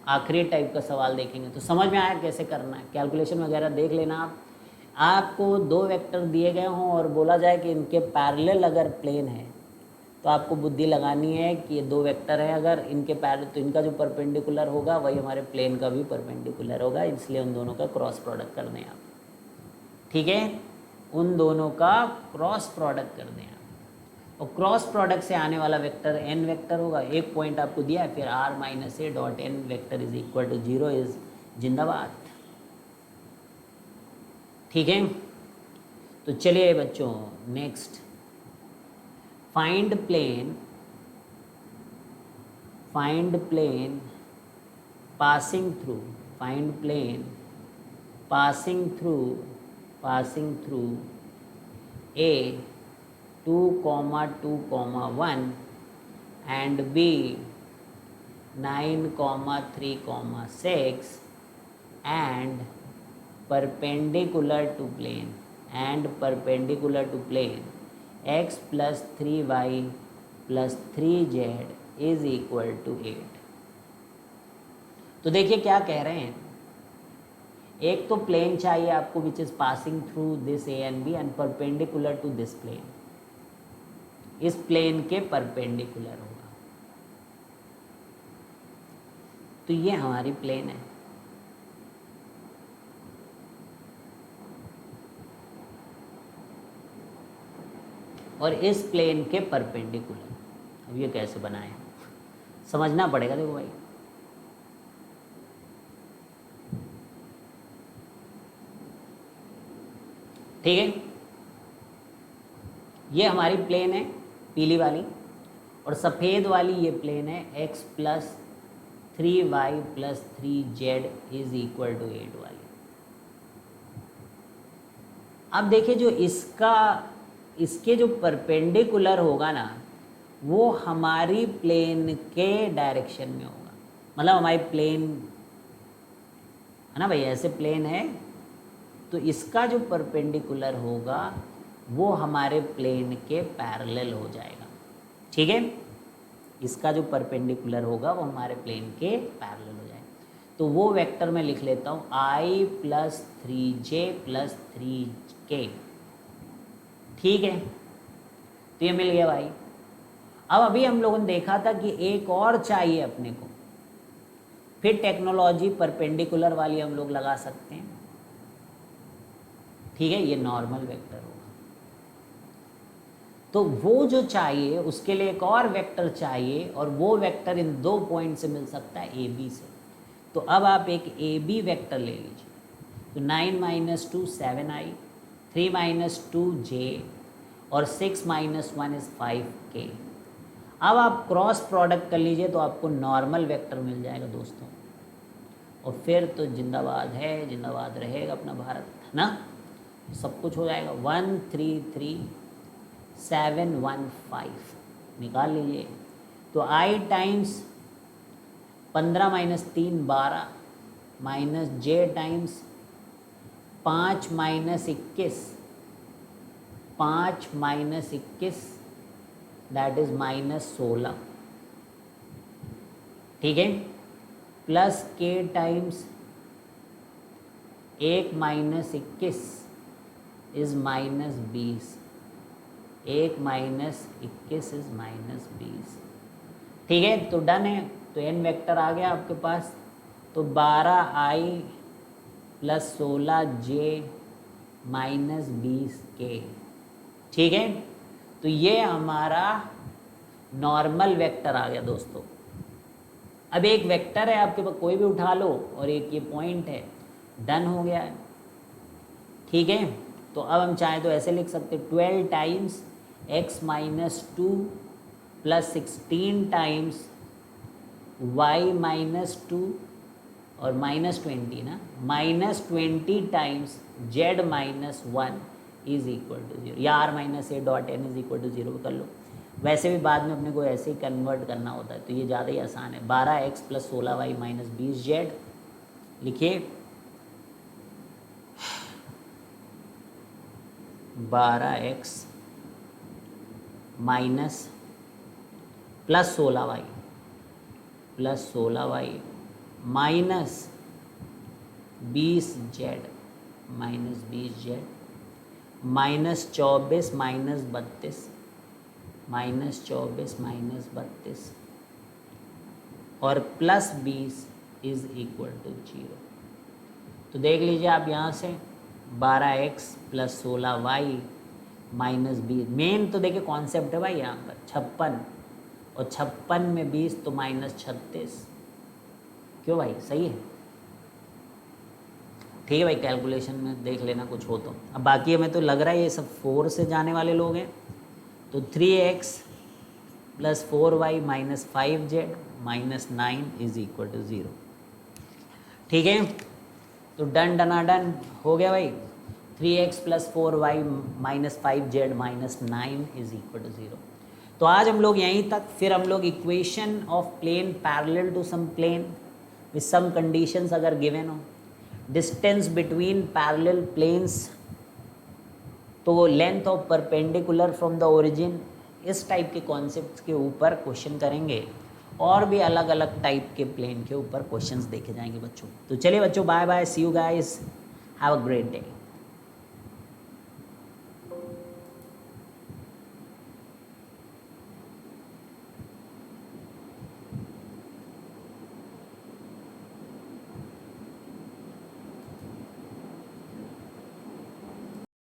आखिरी टाइप का सवाल देखेंगे, तो समझ में आया कैसे करना है, कैलकुलेशन वगैरह देख लेना आप। आपको 2 वेक्टर दिए गए हों और बोला जाए कि इनके पैरेलल अगर प्लेन है, तो आपको बुद्धि लगानी है कि ये 2 वेक्टर है, अगर इनके पैरेलल, तो इनका जो परपेंडिकुलर होगा वही हमारे प्लेन का भी परपेंडिकुलर होगा, इसलिए उन दोनों का क्रॉस प्रोडक्ट कर दें आप, ठीक है, उन दोनों का क्रॉस प्रोडक्ट कर दें आप, और क्रॉस प्रोडक्ट से आने वाला वेक्टर एन वेक्टर होगा, एक पॉइंट आपको दिया है, फिर r minus a dot n vector is equal to 0 is जिंदाबाद, ठीक है। तो चलिए बच्चों next, find plane passing through, find plane passing through A 2, 2, 1 and B 9, 3, 6 and perpendicular to plane x plus 3y plus 3z is equal to 8। तो देखिए क्या कह रहे हैं, एक तो प्लेन चाहिए आपको which is passing through this a and b and perpendicular to this plane, इस प्लेन के परपेंडिकुलर होगा, तो ये हमारी प्लेन है। और इस प्लेन के परपेंडिकुलर, अब ये कैसे बनाए समझना पड़ेगा, देखो भाई ठीक है, ये हमारी प्लेन है पीली वाली, और सफ़ेद वाली ये प्लेन है x plus 3y plus 3z is equal to 8 वाली। अब देखिए जो इसके जो परपेंडिकुलर होगा ना वो हमारी प्लेन के डायरेक्शन में होगा, मतलब हमारी प्लेन है ना भाई, ऐसे प्लेन है तो इसका जो परपेंडिकुलर होगा वो हमारे प्लेन के पैरेलल हो जाएगा। ठीक है, इसका जो परपेंडिकुलर होगा वो हमारे प्लेन के पैरेलल हो जाएगा। तो वो वेक्टर मैं लिख लेता हूँ I plus 3j plus 3k। ठीक है, तो ये मिल गया भाई। अब अभी हम लोगों ने देखा था कि एक और चाहिए अपने को, फिर टेक्नोलॉजी परपेंडिकुलर वाली हम लोग लगा सकते हैं। ठीक है, ये नॉर्मल वेक्टर होगा। तो वो जो चाहिए उसके लिए एक और वेक्टर चाहिए, और वो वेक्टर इन दो पॉइंट से मिल सकता है ए बी से। तो अब आप एक ए बी वेक्टर ले लीजिए। तो 9 माइनस 2 7i, 3 माइनस 2j और 6 माइनस 1 इज 5k। अब आप क्रॉस प्रोडक्ट कर लीजिए तो आपको नॉर्मल वेक्टर मिल जाएगा दोस्तों, और फिर तो जिंदाबाद है, जिंदाबाद रहेगा अपना भारत, है ना। सब कुछ हो जाएगा। 1 3 3 7 1 5 निकाल लीजिए। तो i times 15 minus 3 12 minus j times 5 minus 21, 5 minus 21 that is minus 16। ठीक है, plus k times 1 minus 21 is minus 20, 1 minus 21 is minus 20। ठीक है, तो डन है। तो n वेक्टर आ गया आपके पास। तो 12i plus 16j minus 20k। ठीक है, तो ये हमारा नॉर्मल वेक्टर आ गया दोस्तों। अब एक वेक्टर है आपके पास, कोई भी उठा लो, और एक ये पॉइंट है, डन हो गया है। ठीक है, तो अब हम चाहें तो ऐसे लिख सकते 12 times x minus 2 plus 16 times y minus 2 और माइनस 20 ना, minus 20 times z minus 1 is equal to 0, या r minus a dot n is equal to 0 कर लो। वैसे भी बाद में अपने को ऐसे ही कन्वर्ट करना होता है, तो ये ज़्यादा ही आसान है। 12x plus 16y minus 20z लिखिए। 12x minus plus 16y plus 16y minus 20z minus 20z minus 24 minus 32 minus 24 minus 32 और प्लस 20 इज इक्वल टू 0। तो देख लीजिए आप यहाँ से 12x plus 16y minus 20। Main तो देखिए कॉन्सेप्ट है भाई यहाँ पर 56, और 56 में 20 तो माइनस 36। क्यों भाई, सही है। ठीक है भाई, कैलकुलेशन में देख लेना कुछ हो तो। अब बाकी हमें तो लग रहा है ये सब 4 से जाने वाले लोग हैं। तो 3x plus 4y minus 5z minus 9 is equal to 0। ठीक है, तो डन डना डन हो गया भाई। 3x plus 4y minus 5z minus 9 is equal to 0। तो आज हम लोग यहीं तक, फिर हम लोग equation of plane parallel to some plane with some conditions अगर गिवन हो, डिस्टेंस बिटवीन पैरेलल प्लेन्स, तो length of perpendicular from the origin, इस टाइप के कॉन्सेप्ट्स के ऊपर क्वेश्चन करेंगे, और भी अलग अलग टाइप के प्लेन के ऊपर क्वेश्चंस देखे जाएंगे बच्चों। तो चलिए बच्चों, bye bye, see you guys, have a great day.